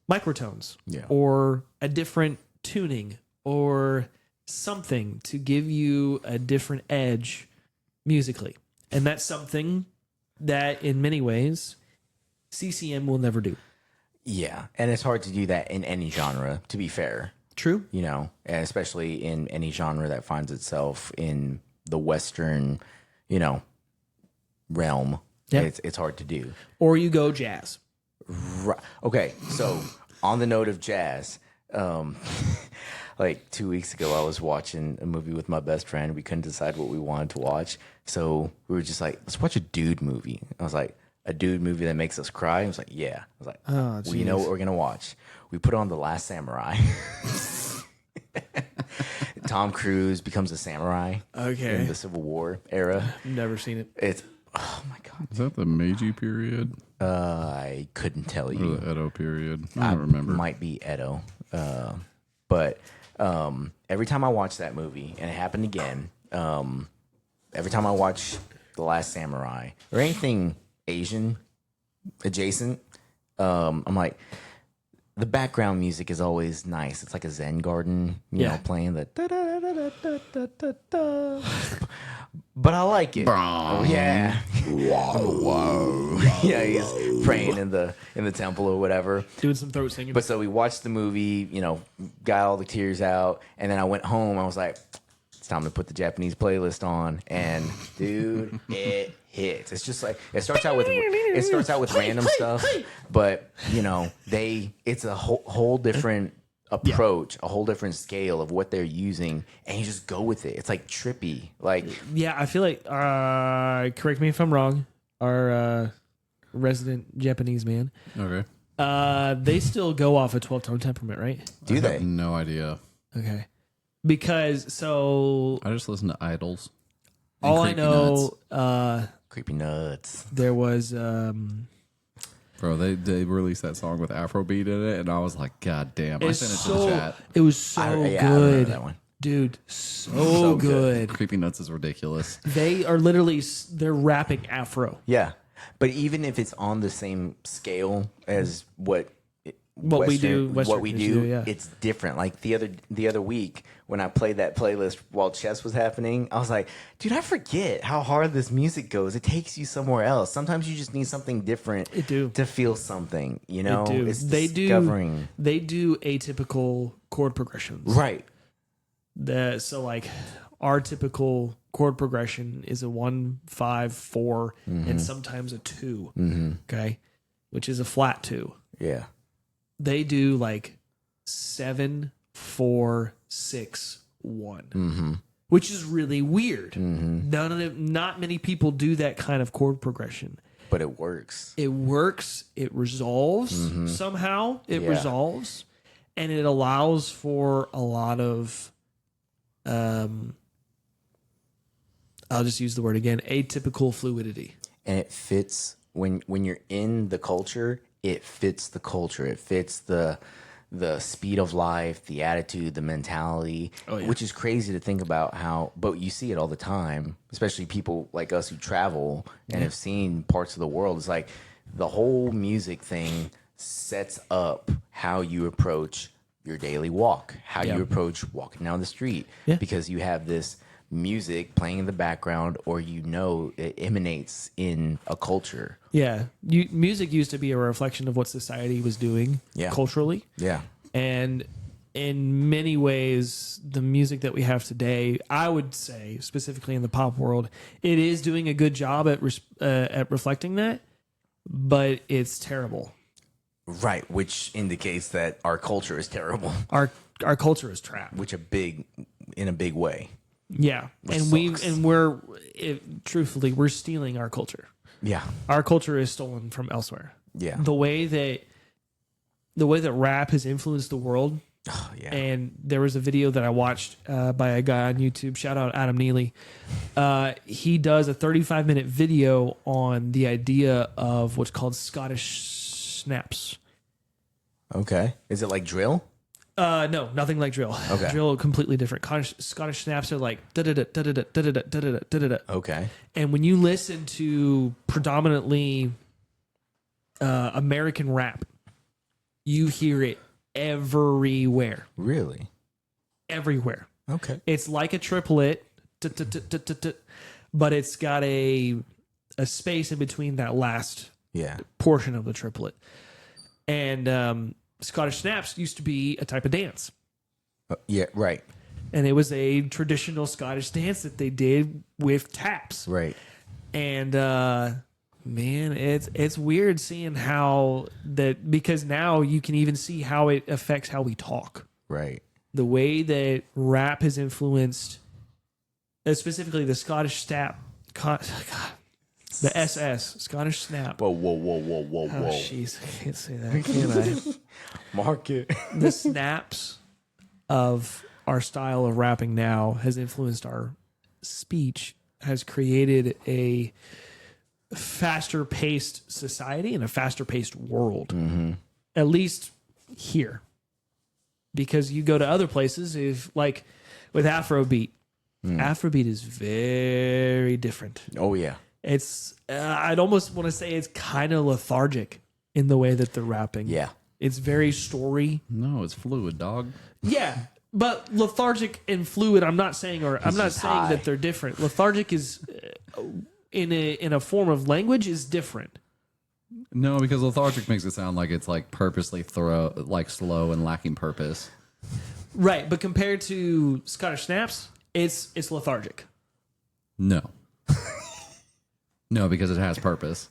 microtones or a different tuning or something to give you a different edge musically. And that's something that in many ways CCM will never do. Yeah, and it's hard to do that in any genre, to be fair. True. You know, and especially in any genre that finds itself in the Western, realm. Yeah. It's hard to do. Or you go jazz. Right. Okay, so on the note of jazz, like 2 weeks ago, I was watching a movie with my best friend. We couldn't decide what we wanted to watch, so we were just like, "Let's watch a dude movie." I was like, "A dude movie that makes us cry?" I was like, "Yeah." I was like, Oh, "Well, you know what we're gonna watch?" We put on The Last Samurai. Tom Cruise becomes a samurai in the Civil War era. Never seen it. It's oh my god. Is that the Meiji period I couldn't tell or you. the Edo period? I don't remember. Might be Edo. But every time I watch that movie, and it happened again, every time I watch The Last Samurai or anything Asian adjacent, I'm like, the background music is always nice. It's like a Zen garden, you know, playing the da da da da da da da da. But I like it. Oh, yeah. Whoa. Yeah, he's praying in the temple or whatever. Doing some throat singing. But so we watched the movie, got all the tears out, and then I went home. I was like, it's time to put the Japanese playlist on, and dude, it hits. It's just like it starts out with random stuff, but it's a whole different approach, a whole different scale of what they're using, and you just go with it. It's like trippy, like yeah, I feel like correct me if I'm wrong. Our resident Japanese man. Okay. They still go off a 12-tone temperament, right? do I they? have no idea. Okay. Because I just listen to Idols. all I Creepy know, Nuts. Creepy nuts. there was Bro, they released that song with Afrobeat in it, and I was like, God damn. I sent it to the chat. It was so I remember good. that one. Dude, so good. Creepy Nuts is ridiculous. They are literally, they're rapping Afro. Yeah, but even if it's on the same scale as what we do, what we do, yeah. it's different. Like the other week when I played that playlist while chess was happening, I was like, dude, I forget how hard this music goes. It takes you somewhere else. Sometimes you just need something different to feel something. You know, it's discovering. They do atypical chord progressions, Right. So like our typical chord progression is a 1, 5, 4, and sometimes a 2. Okay, which is a flat 2. Yeah. They do like 7, 4, 6, 1, which is really weird. Not many people do that kind of chord progression, But it works. It works. It resolves somehow. It resolves, and it allows for a lot of, I'll just use the word again, atypical fluidity. And it fits when you're in the culture. It fits the culture. It fits the speed of life, the attitude, the mentality, which is crazy to think about how, but you see it all the time, especially people like us who travel and have seen parts of the world. It's like the whole music thing sets up how you approach your daily walk, how you approach walking down the street, because you have this music playing in the background, or it emanates in a culture. Yeah, music used to be a reflection of what society was doing culturally. Yeah. And in many ways, the music that we have today, I would say, specifically in the pop world, it is doing a good job at reflecting that, but it's terrible. Right, which indicates that our culture is terrible. Our culture is trapped, In a big way. Yeah, truthfully, we're stealing our culture. Yeah, our culture is stolen from elsewhere. Yeah, the way that rap has influenced the world. Oh, yeah. And there was a video that I watched by a guy on YouTube. Shout out Adam Neely. He does a 35-minute video on the idea of what's called Scottish snaps. Okay, is it like drill? No, nothing like drill. Okay. Drill completely different. Scottish snaps are like da da da da da da da da da da. Okay. And when you listen to predominantly American rap, you hear it everywhere. Really? Everywhere. Okay. It's like a triplet, but it's got a space in between that last portion of the triplet. And Scottish snaps used to be a type of dance. Yeah, right. And it was a traditional Scottish dance that they did with taps. Right. And man, it's weird seeing how that, because now you can even see how it affects how we talk. Right. The way that rap has influenced, specifically the Scottish snap, the SS, Scottish snap. Whoa. Oh, jeez, I can't say that, can I? Mark it. The snaps of our style of rapping now has influenced our speech, has created a faster paced society and a faster paced world, at least here. Because you go to other places, if like with Afrobeat, Afrobeat is very different. Oh yeah, it's I'd almost want to say it's kind of lethargic in the way that they're rapping. Yeah, it's very story. No, it's fluid, dog. Yeah, but lethargic and fluid. I'm not saying that they're different. Lethargic is in a form of language is different. No, because lethargic makes it sound like it's like purposely slow and lacking purpose. Right, but compared to Scottish snaps, it's lethargic. No. No, because it has purpose.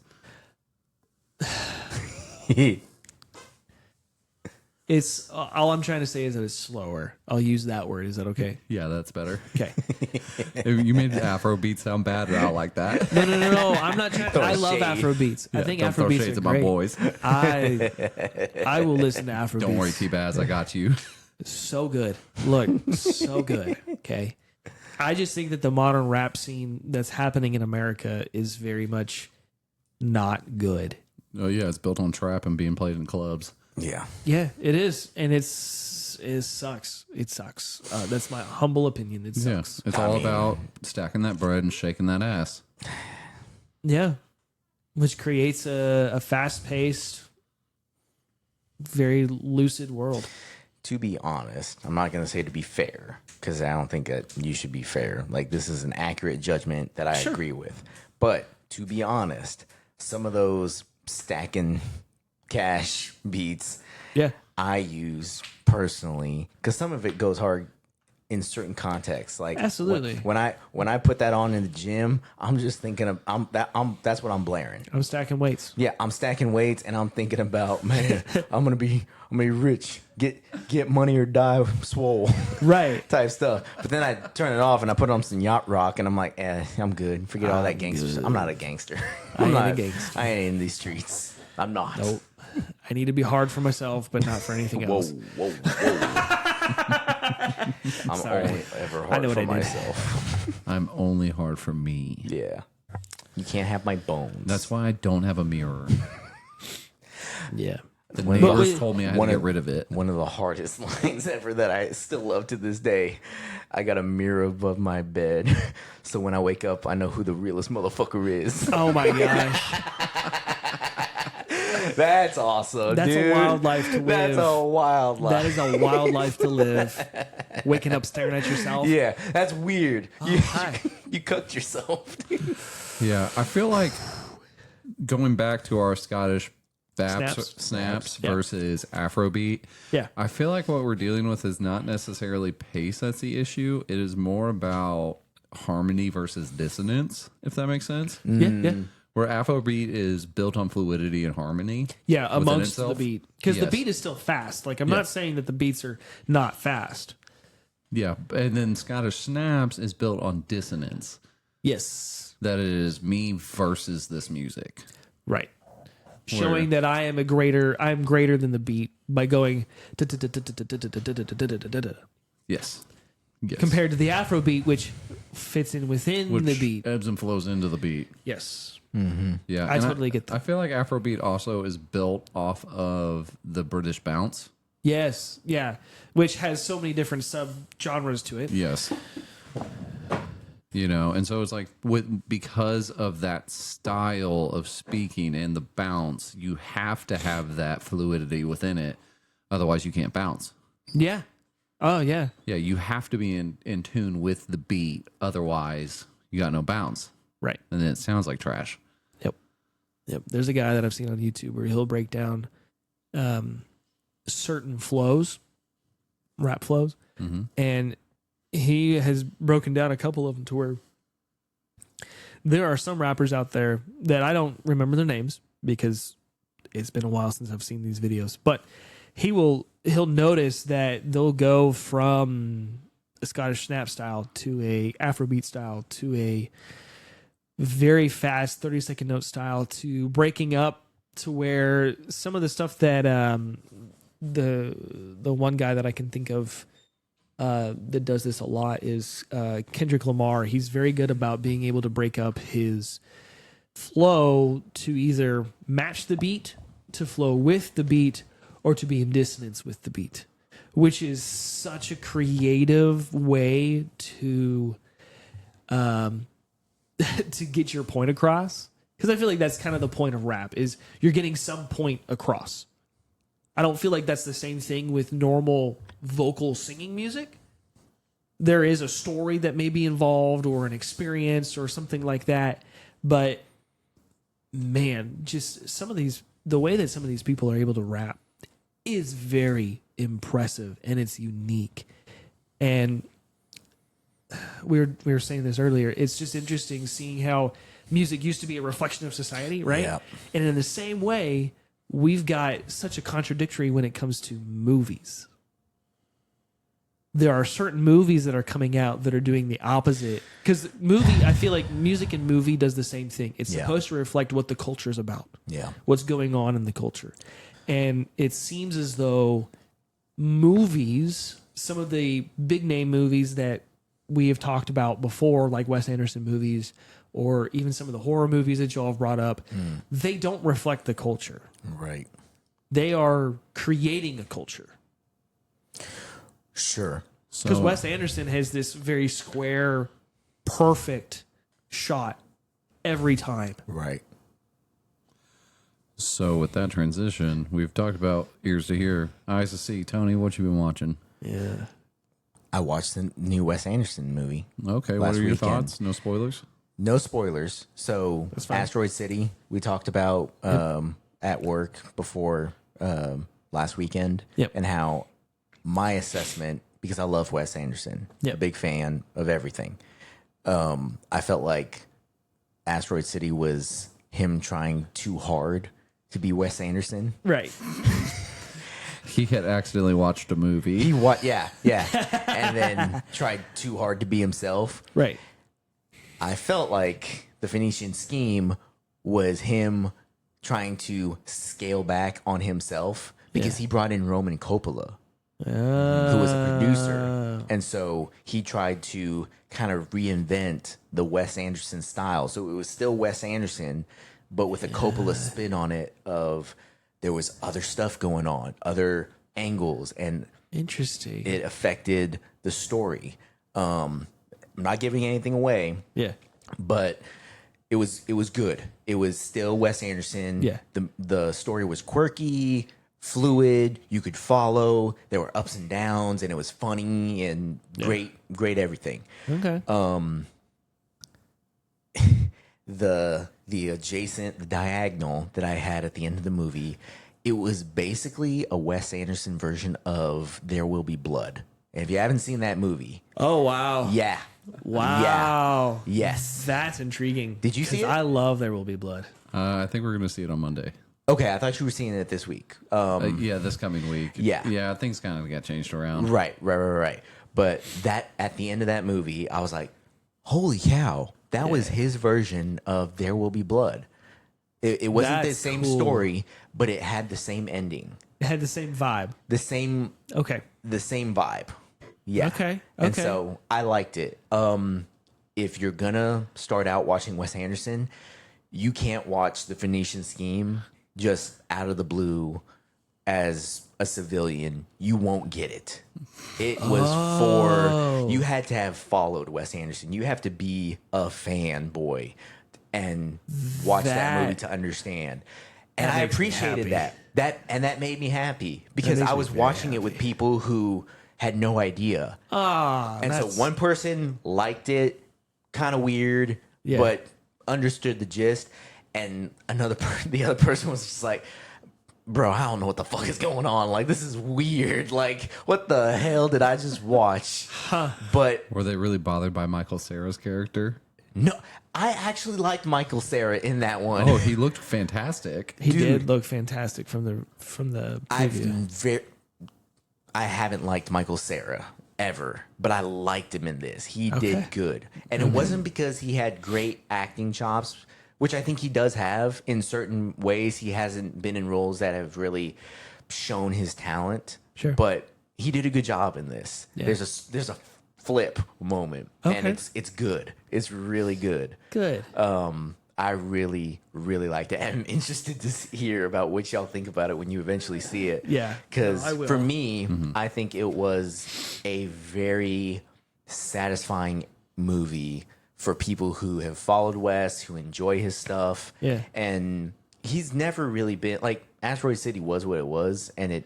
It's all I'm trying to say is that it's slower. I'll use that word. Is that okay? Yeah, that's better. Okay. You made the Afro beat sound bad, but I don't like that. No. I'm not trying. I love Afro beats. I think Afro beats are great. My boys. I will listen to Afro beats. Don't worry, T-Baz, I got you. So good. Look, so good. Okay. I just think that the modern rap scene that's happening in America is very much not good. Oh yeah, it's built on trap and being played in clubs. Yeah. Yeah, it is, and it sucks. It sucks. That's my humble opinion. It Yeah, sucks. it's all about stacking that bread and shaking that ass. Yeah, which creates a fast-paced, very lucid world. To be honest, I'm not going to say to be fair, because I don't think that you should be fair. Like, this is an accurate judgment that I agree with. But to be honest, some of those stacking cash beats Yeah, I use personally, because some of it goes hard in certain contexts. Like, Absolutely. when I put that on in the gym, I'm just thinking of that's what I'm blaring. I'm stacking weights. Yeah, I'm stacking weights and I'm thinking about, man, I'm gonna be rich, get money or die swole, Right. type stuff. But then I turn it off and I put on some yacht rock and I'm like, I'm good. Forget all that gangster stuff. I'm not a gangster. I ain't a gangster. I ain't in these streets. I'm not. Nope. I need to be hard for myself, but not for anything Whoa, else. whoa, whoa. I'm Sorry. only ever I know hard what for I did. myself. I'm only hard for me. Yeah. You can't have my bones. That's why I don't have a mirror. Yeah. The But neighbors wait, told me I had to get rid of it. One of the hardest lines ever that I still love to this day. I got a mirror above my bed, so when I wake up, I know who the realest motherfucker is. Oh my gosh. That's awesome, That's dude. a wild life to live. That's a wild life. That is a wild life to live. Waking up staring at yourself. Yeah, that's weird. Hi. You cooked yourself, dude. Yeah, I feel like going back to our Scottish Snaps. snaps Yeah. versus Afrobeat. Yeah. I feel like what we're dealing with is not necessarily pace that's the issue. It is more about harmony versus dissonance, if that makes sense. Yeah. Yeah. Where Afrobeat is built on fluidity and harmony. Yeah, within amongst the itself. beat. Because the Yes. beat is still fast. Like, I'm not saying that the beats are not fast. Yeah, and then Scottish snaps is built on dissonance. Yes. That it is me versus this music. Right. Showing that I am greater than the beat by going Yes. Yes. compared to the Afro beat, which fits in within Which the beat. ebbs and flows into the beat. Yes. Yeah, I and totally get that. I feel like Afrobeat also is built off of the British bounce. Yes. Yeah. Which has so many different sub genres to it. Yes. You know, and so it's like because of that style of speaking and the bounce, you have to have that fluidity within it. Otherwise, you can't bounce. Yeah. Oh, yeah. Yeah, you have to be in tune with the beat. Otherwise, you got no bounce. Right. And then it sounds like trash. Yep. There's a guy that I've seen on YouTube where he'll break down certain flows, rap flows, and he has broken down a couple of them to where there are some rappers out there that I don't remember their names because it's been a while since I've seen these videos, but he'll notice that they'll go from a Scottish snap style to a Afrobeat style to a very fast 30-second note style to breaking up to where some of the stuff that the one guy that I can think of that does this a lot is Kendrick Lamar. He's very good about being able to break up his flow to either match the beat, to flow with the beat, or to be in dissonance with the beat, which is such a creative way to to get your point across. Because I feel like that's kind of the point of rap, is you're getting some point across. I don't feel like that's the same thing with normal vocal singing music. There is a story that may be involved or an experience or something like that. But man, just the way that some of these people are able to rap is very impressive and it's unique. And we were saying this earlier. It's just interesting seeing how music used to be a reflection of society, right? Yeah. And in the same way, we've got such a contradictory when it comes to movies. There are certain movies that are coming out that are doing the opposite. Because I feel like music and movie does the same thing. It's supposed to reflect what the culture is about. Yeah. What's going on in the culture. And it seems as though movies, some of the big name movies that we have talked about before, like Wes Anderson movies or even some of the horror movies that y'all have brought up, they don't reflect the culture. Right. They are creating a culture. Sure. Because So, Wes Anderson has this very square, perfect shot every time. Right. so with that transition, we've talked about ears to hear, eyes to see. Tony, what you been watching? Yeah. I watched the new Wes Anderson movie. Okay, what Last are your weekend. thoughts? No spoilers? No spoilers. So, fine. Asteroid City, we talked about at work before last weekend, Yep. and how my assessment, because I love Wes Anderson, Yep. a big fan of everything. I felt like Asteroid City was him trying too hard to be Wes Anderson. Right. He had accidentally watched a movie. Yeah, and then tried too hard to be himself. Right. I felt like the Phoenician Scheme was him trying to scale back on himself because he brought in Roman Coppola, who was a producer. And so he tried to kind of reinvent the Wes Anderson style. So it was still Wes Anderson, but with a Coppola spin on it of there was other stuff going on, other angles, and Interesting. it affected the story. I'm not giving anything away, Yeah. but it was good. It was still Wes Anderson. Yeah. The story was quirky, fluid. You could follow. There were ups and downs, and it was funny and great everything. Okay. The diagonal that I had at the end of the movie, it was basically a Wes Anderson version of There Will Be Blood. And if you haven't seen that movie, Oh, wow. yeah. Wow. Yeah. Yes. That's intriguing. Did you see 'Cause it? I love There Will Be Blood. I think we're going to see it on Monday. Okay, I thought you were seeing it this week. Yeah, this coming week. Yeah. Yeah, things kind of got changed around. Right. But that at the end of that movie, I was like, holy cow, that was his version of There Will Be Blood. It wasn't the That's same cool. story, but it had the same ending. It had the same vibe. The same Okay. vibe. Yeah. Okay, And okay. so I liked it. If you're gonna start out watching Wes Anderson, you can't watch The Phoenician Scheme just out of the blue as a civilian. You won't get it. It was for you had to have followed Wes Anderson. You have to be a fanboy and watch that movie to understand. And That I makes me appreciated happy. that made me happy because makes I me was very watching it with happy. people who had no idea. And so that's- one person liked it, kind of weird, Yeah. but understood the gist, and the other person was just like, "Bro, I don't know what the fuck is going on. Like, this is weird. Like, what the hell did I just watch?" But Were they really bothered by Michael Cera's character? no, I actually liked Michael Cera in that one. Oh, he looked fantastic. He Dude. did look fantastic from the preview. I haven't liked Michael Cera ever, but I liked him in this. He Okay. did good. And it wasn't because he had great acting chops, which I think he does have in certain ways. He hasn't been in roles that have really shown his talent. Sure. But he did a good job in this. Yeah. There's a flip moment, and Okay. it's good. It's really good. Good. I really, really liked it. I'm interested to hear about what y'all think about it when you eventually see it. Yeah. Because No, I will. for me, I think it was a very satisfying movie for people who have followed Wes, who enjoy his stuff. Yeah. And he's never really been like Asteroid City was what it was, and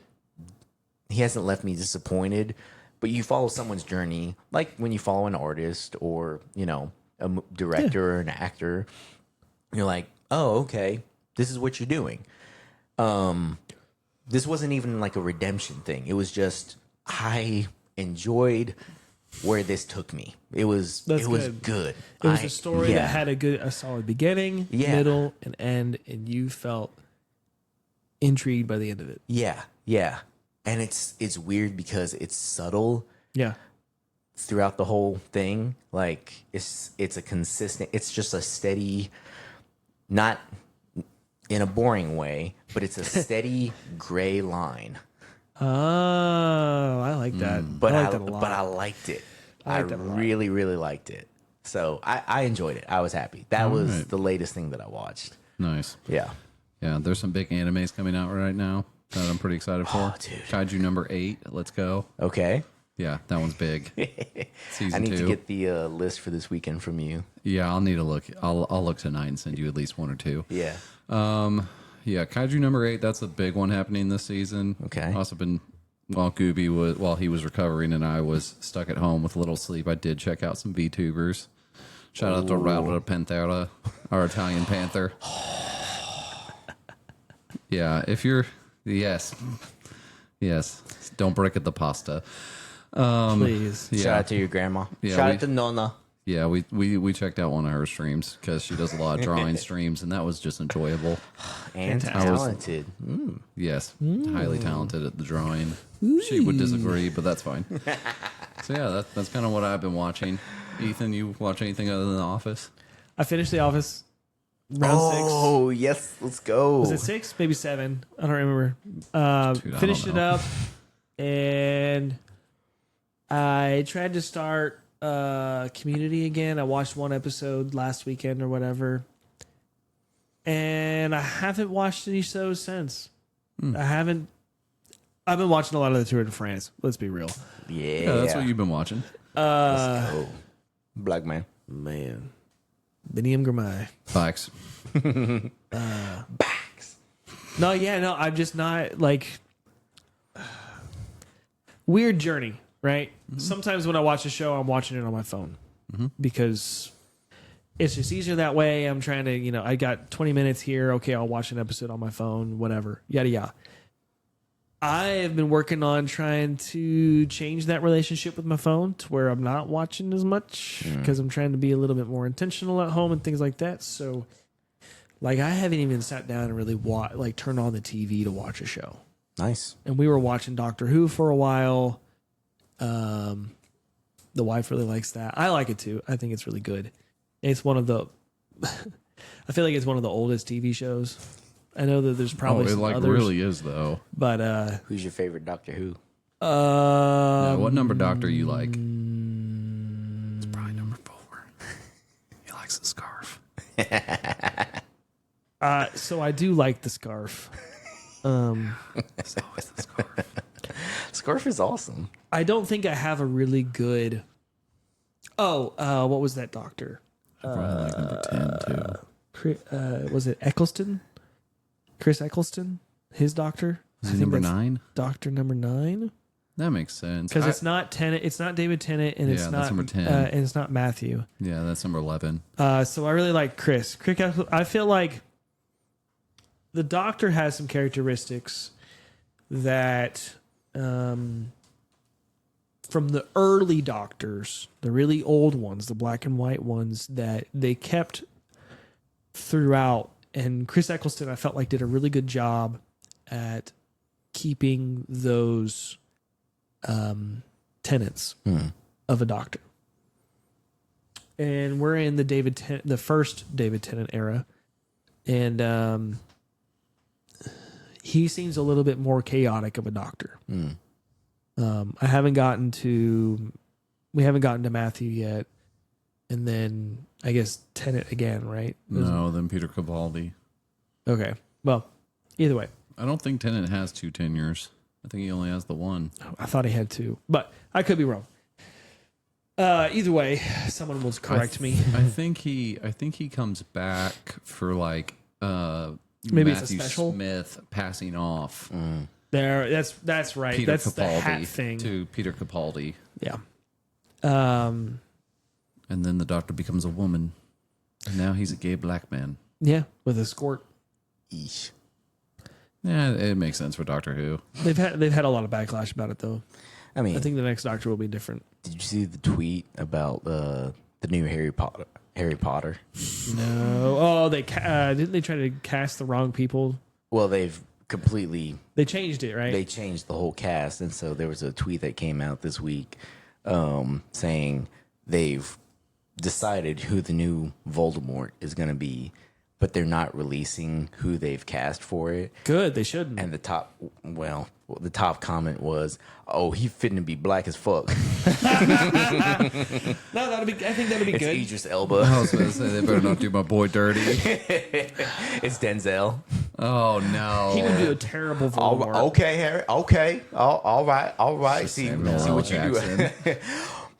he hasn't left me disappointed. But you follow someone's journey, like when you follow an artist or a director or an actor. You're like, oh, okay, this is what you're doing. This wasn't even like a redemption thing. It was just I enjoyed where this took me. It was That's good. It was a story yeah. that had a solid beginning, Yeah. middle, and end, and you felt intrigued by the end of it. Yeah. And it's weird because it's subtle Yeah. throughout the whole thing. Like it's a consistent. It's just a steady, not in a boring way, but it's a steady gray line. Oh, I like that. But I like that a lot. but I liked it. I liked it a lot. really, really liked it. So I enjoyed it. I was happy. That was right. the latest thing that I watched. Nice. Yeah. Yeah, there's some big animes coming out right now that I'm pretty excited for. Oh, dude. Kaiju number 8. Let's go. Okay. Yeah, that one's big. Season I need 2. to get the list for this weekend from you. Yeah, I'll need to look. I'll look tonight and send you at least 1 or 2. Yeah. Yeah, Kaiju number 8. That's a big one happening this season. Okay. Also been while he was recovering and I was stuck at home with a little sleep. I did check out some VTubers. Shout out to Raul Pantera, our Italian Panther. Yeah, if you're yes, don't break at the pasta. Please. Yeah. Shout out to your grandma. Yeah, Shout we- out to Nonna. Yeah, we checked out one of her streams because she does a lot of drawing streams, and that was just enjoyable. And talented. Mm. Yes, highly talented at the drawing. She would disagree, but that's fine. So yeah, that's kind of what I've been watching. Ethan, you watch anything other than The Office? I finished The Office round Oh, yes. Let's go. 6. Was it 6? Maybe 7. I don't remember. Dude, I don't Finished it know. up, and I tried to start Community again. I watched 1 episode last weekend or whatever, and I haven't watched any shows since. I haven't. I've been watching a lot of the Tour de France. Let's be real. Yeah. Yeah, that's what you've been watching. Let's go. Black man. Man, Benny M. Gramai. Facts. Backs. No, yeah, no, I'm just not like weird journey, right? Sometimes when I watch a show, I'm watching it on my phone because it's just easier that way. I'm trying to, I got 20 minutes here. Okay, I'll watch an episode on my phone, whatever, yada, yada. I have been working on trying to change that relationship with my phone to where I'm not watching as much because I'm trying to be a little bit more intentional at home and things like that. So, like, I haven't even sat down and really turn on the TV to watch a show. Nice. And we were watching Doctor Who for a while. The wife really likes that. I like it too. I think it's really good. It's one of the. I feel like it's one of the oldest TV shows. I know that there's probably it some like others, really is though. but Who's your favorite Doctor Who? Yeah, what number Doctor you like? It's probably number 4. He likes the scarf. so I do like the scarf. It's always the scarf. Scarf is awesome. I don't think I have a really good. What was that doctor? Probably like number 10 too. Was it Eccleston? Chris Eccleston, his doctor. Is I he think number that's 9? Doctor number 9. That makes sense. Because it's not Tennant. It's not David Tennant, and Yeah, it's that's not number 10. and it's not Matthew. Yeah, that's number 11. So I really like Chris. I feel like the Doctor has some characteristics that, from the early Doctors, the really old ones, the black and white ones, that they kept throughout. And Chris Eccleston, I felt like, did a really good job at keeping those tenets of a Doctor. And we're in the first David Tennant era, and he seems a little bit more chaotic of a Doctor. We haven't gotten to Matthew yet, and then I guess Tennant again, right? No, then Peter Capaldi. Okay. Well, either way, I don't think Tennant has 2 tenures. I think he only has the 1. I thought he had 2, but I could be wrong. Either way, someone will correct me. I think he comes back for like Maybe it's a Matthew special? Smith passing off That's right. Peter That's the hat Capaldi thing. to Peter Capaldi, Yeah. and then the Doctor becomes a woman, and now he's a gay black man. Yeah, with a squirt. Eesh. Yeah, it makes sense for Doctor Who. They've had a lot of backlash about it though. I mean, I think the next Doctor will be different. did you see the tweet about the new Harry Potter? No. Oh, didn't they try to cast the wrong people? Well, they've completely They changed it, right? they changed the whole cast, and so there was a tweet that came out this week saying they've decided who the new Voldemort is going to be, but they're not releasing who they've cast for it. Good, they shouldn't. And the top comment was, "Oh, he fitting to be black as fuck." No, I think that'd be It's good. Idris Elba. I was going to say, they better not do my boy dirty. It's Denzel. Oh, no. He would do a terrible Voldemort. Okay, Harry. Okay. All right. See Samuel L. what you do. Jackson.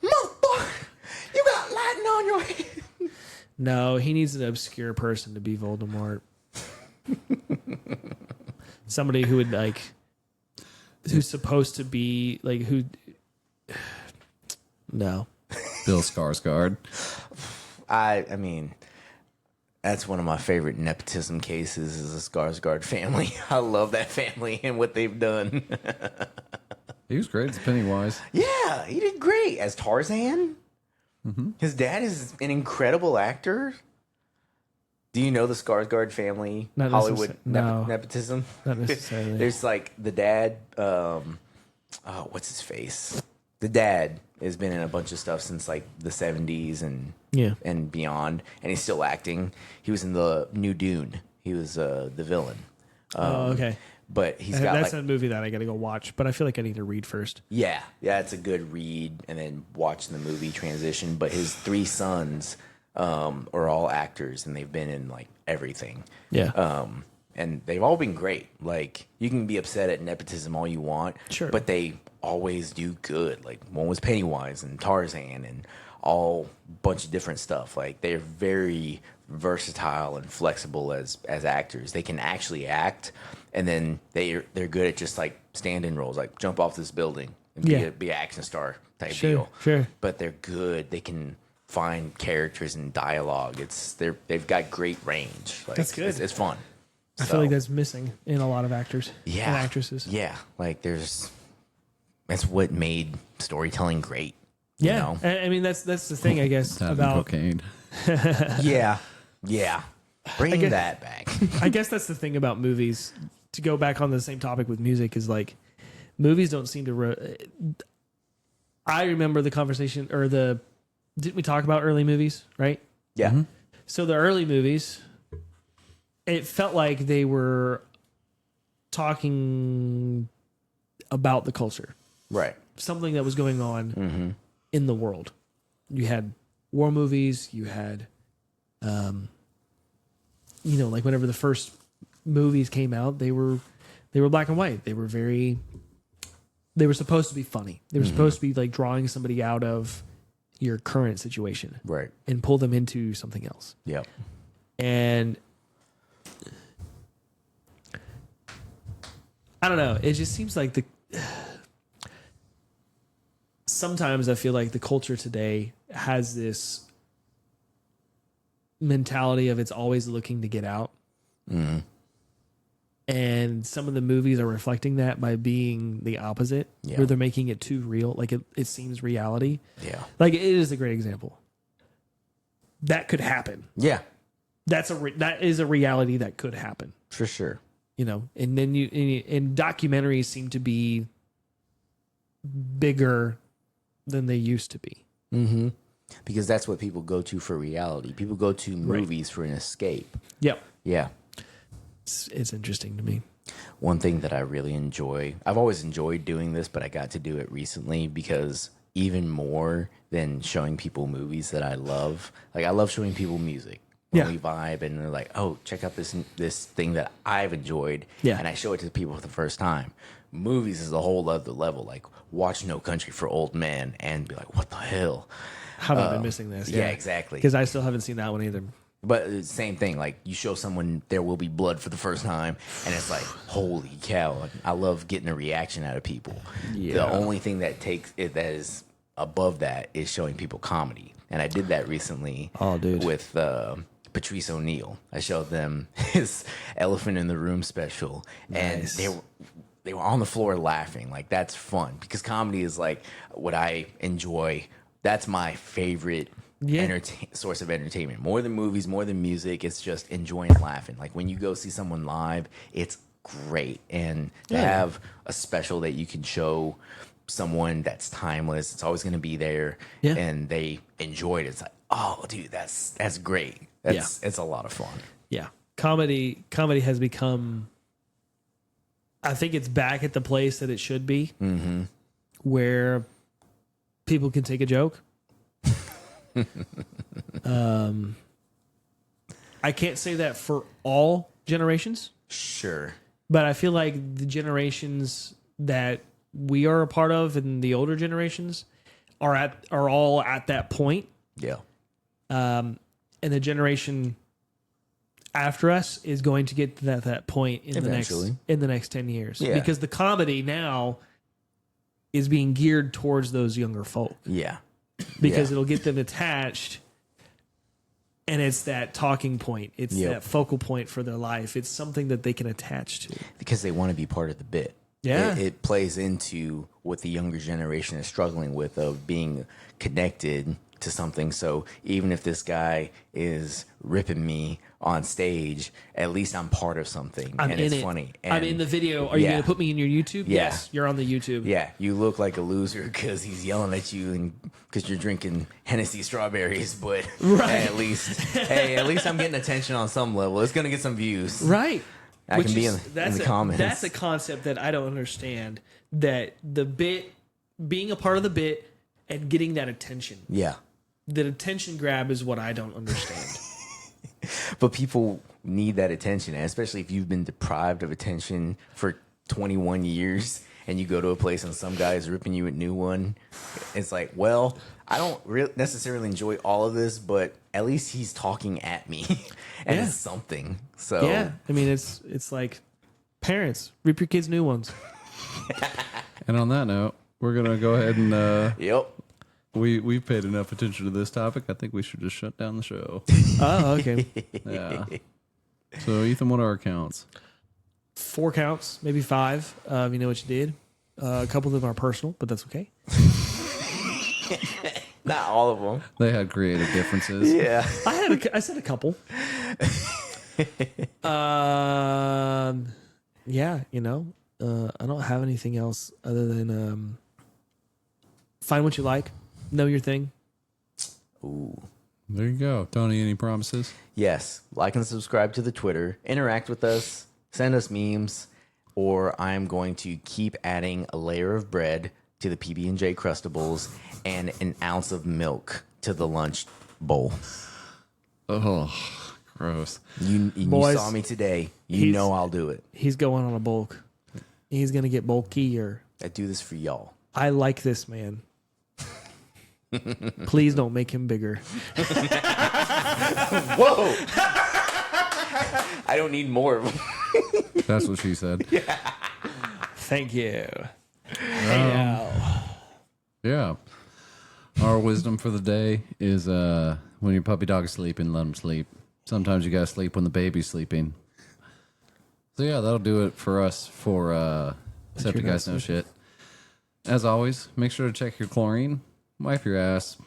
Motherfucker, you got lightning on your head. No, he needs an obscure person to be Voldemort. Somebody who would who's supposed to be who. No. Bill Skarsgård. I mean, that's one of my favorite nepotism cases is the Skarsgård family. I love that family and what they've done. He was great as Pennywise. Yeah, he did great as Tarzan. Mm-hmm. His dad is an incredible actor. Do you know the Skarsgård family? Not Hollywood no. nepotism? Not necessarily. There's the dad, what's his face? The dad has been in a bunch of stuff since the 70s and beyond, and he's still acting. He was in the new Dune. He was the villain. Okay. But he's got that's a movie that I got to go watch, but I feel like I need to read first. Yeah, it's a good read and then watch the movie transition. But his three sons are all actors and they've been in everything. Yeah. And they've all been great. You can be upset at nepotism all you want, Sure. but they always do good. One was Pennywise and Tarzan and all bunch of different stuff. They're very versatile and flexible as actors. They can actually act, and then they're good at just stand-in roles, jump off this building and be an action star type deal. Sure. But they're good. They can find characters and dialogue. They've got great range. That's good. It's fun. I feel like that's missing in a lot of actors and actresses. Yeah, that's what made storytelling great. Yeah, You know? I mean that's the thing I guess Having about. cocaine. Yeah. Bring guess- that back. I guess that's the thing about movies. To go back on the same topic with music is movies don't seem to. I remember the conversation didn't we talk about early movies, right? Yeah. Mm-hmm. So the early movies, it felt like they were talking about the culture, Right. something that was going on in the world. You had war movies. You had, whenever the first movies came out, they were black and white. They were supposed to be funny. They were supposed to be drawing somebody out of your current situation, Right. and pull them into something else. Yep. And I don't know. It just seems like sometimes I feel like the culture today has this mentality of it's always looking to get out. Mm-hmm. And some of the movies are reflecting that by being the opposite, Yeah. where they're making it too real. It seems reality. Yeah. It is a great example. That could happen. Yeah. That is a reality that could happen. For sure. And then and documentaries seem to be bigger than they used to be. Mm-hmm. Because that's what people go to for reality. People go to movies for an escape. Yep. Yeah. It's interesting to me. One thing that I really enjoy, I've always enjoyed doing this, but I got to do it recently because even more than showing people movies that I love, I love showing people music. When we vibe and they're like, oh, check out this thing that I've enjoyed. Yeah. And I show it to people for the first time. Movies is a whole other level. Watch No Country for Old Men and be like, what the hell? How have I been missing this? Yeah, exactly. Because I still haven't seen that one either. But same thing, you show someone There Will Be Blood for the first time, and it's holy cow! I love getting a reaction out of people. Yeah. The only thing that takes it that is above that is showing people comedy, and I did that recently. Oh, dude. With Patrice O'Neal, I showed them his Elephant in the Room special, Nice. and they were on the floor laughing. That's fun because comedy is what I enjoy. That's my favorite. Source of entertainment, more than movies, more than music. It's just enjoying laughing. When you go see someone live, it's great, and to have a special that you can show someone that's timeless, it's always going to be there, and they enjoyed it. It's oh, dude, that's great. It's a lot of fun. Yeah. Comedy has become, I think it's back at the place that it should be, where people can take a joke. I can't say that for all generations, Sure. but I feel like the generations that we are a part of and the older generations are all at that point. Yeah. And the generation after us is going to get to that point in Eventually. the next 10 years. Yeah. Because the comedy now is being geared towards those younger folk. Yeah. Because Yeah. it'll get them attached, and it's that talking point. It's Yep. that focal point for their life. It's something that they can attach to. Because they want to be part of the bit. Yeah. It plays into what the younger generation is struggling with, of being connected to something. So even if this guy is ripping me on stage, at least I'm part of something, I'm and in it's it. funny. I'm And in the video. Are you yeah. going to put me in your YouTube? Yeah. Yes, you're on the YouTube. Yeah, you look like a loser because he's yelling at you and because you're drinking Hennessy strawberries. But Right. at least I'm getting attention on some level. It's gonna get some views. Right. I can be in the comments. That's a concept that I don't understand. That the bit, being a part of the bit and getting that attention. Yeah, That attention grab is what I don't understand. but people need that attention, and especially if you've been deprived of attention for 21 years and you go to a place and some guy is ripping you a new one. It's like, well, I don't necessarily enjoy all of this, but at least he's talking at me, and Yeah. it's something. So Yeah. I mean, it's like, parents, rip your kids new ones. And on that note, we're gonna go ahead and Yep. we've paid enough attention to this topic. I think we should just shut down the show. Oh, okay. Yeah. So Ethan, what are our counts? 4 counts, maybe 5. You know what you did. A couple of them are personal, but that's okay. Not all of them. They had creative differences. Yeah. I said a couple. Yeah, you know, I don't have anything else other than find what you like, know your thing. Ooh. There you go. Tony, any promises? Yes. Like and subscribe to the Twitter. Interact with us. Send us memes. Or I'm going to keep adding a layer of bread to the PB&J Crustables and an ounce of milk to the lunch bowl. Oh, gross. You Boys, saw me today. You know I'll do it. He's going on a bulk. He's going to get bulkier. I do this for y'all. I like this man. Please don't make him bigger. Whoa! I don't need more of them. That's what she said. Thank you. Hey now. Yeah. Our wisdom for the day is when your puppy dog is sleeping, let him sleep. Sometimes you gotta sleep when the baby's sleeping. So yeah, that'll do it for us for Septic not Guys Know Shit. As always, make sure to check your chlorine, wipe your ass,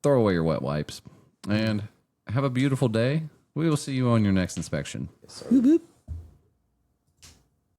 throw away your wet wipes, and have a beautiful day. We will see you on your next inspection. Boop, boop.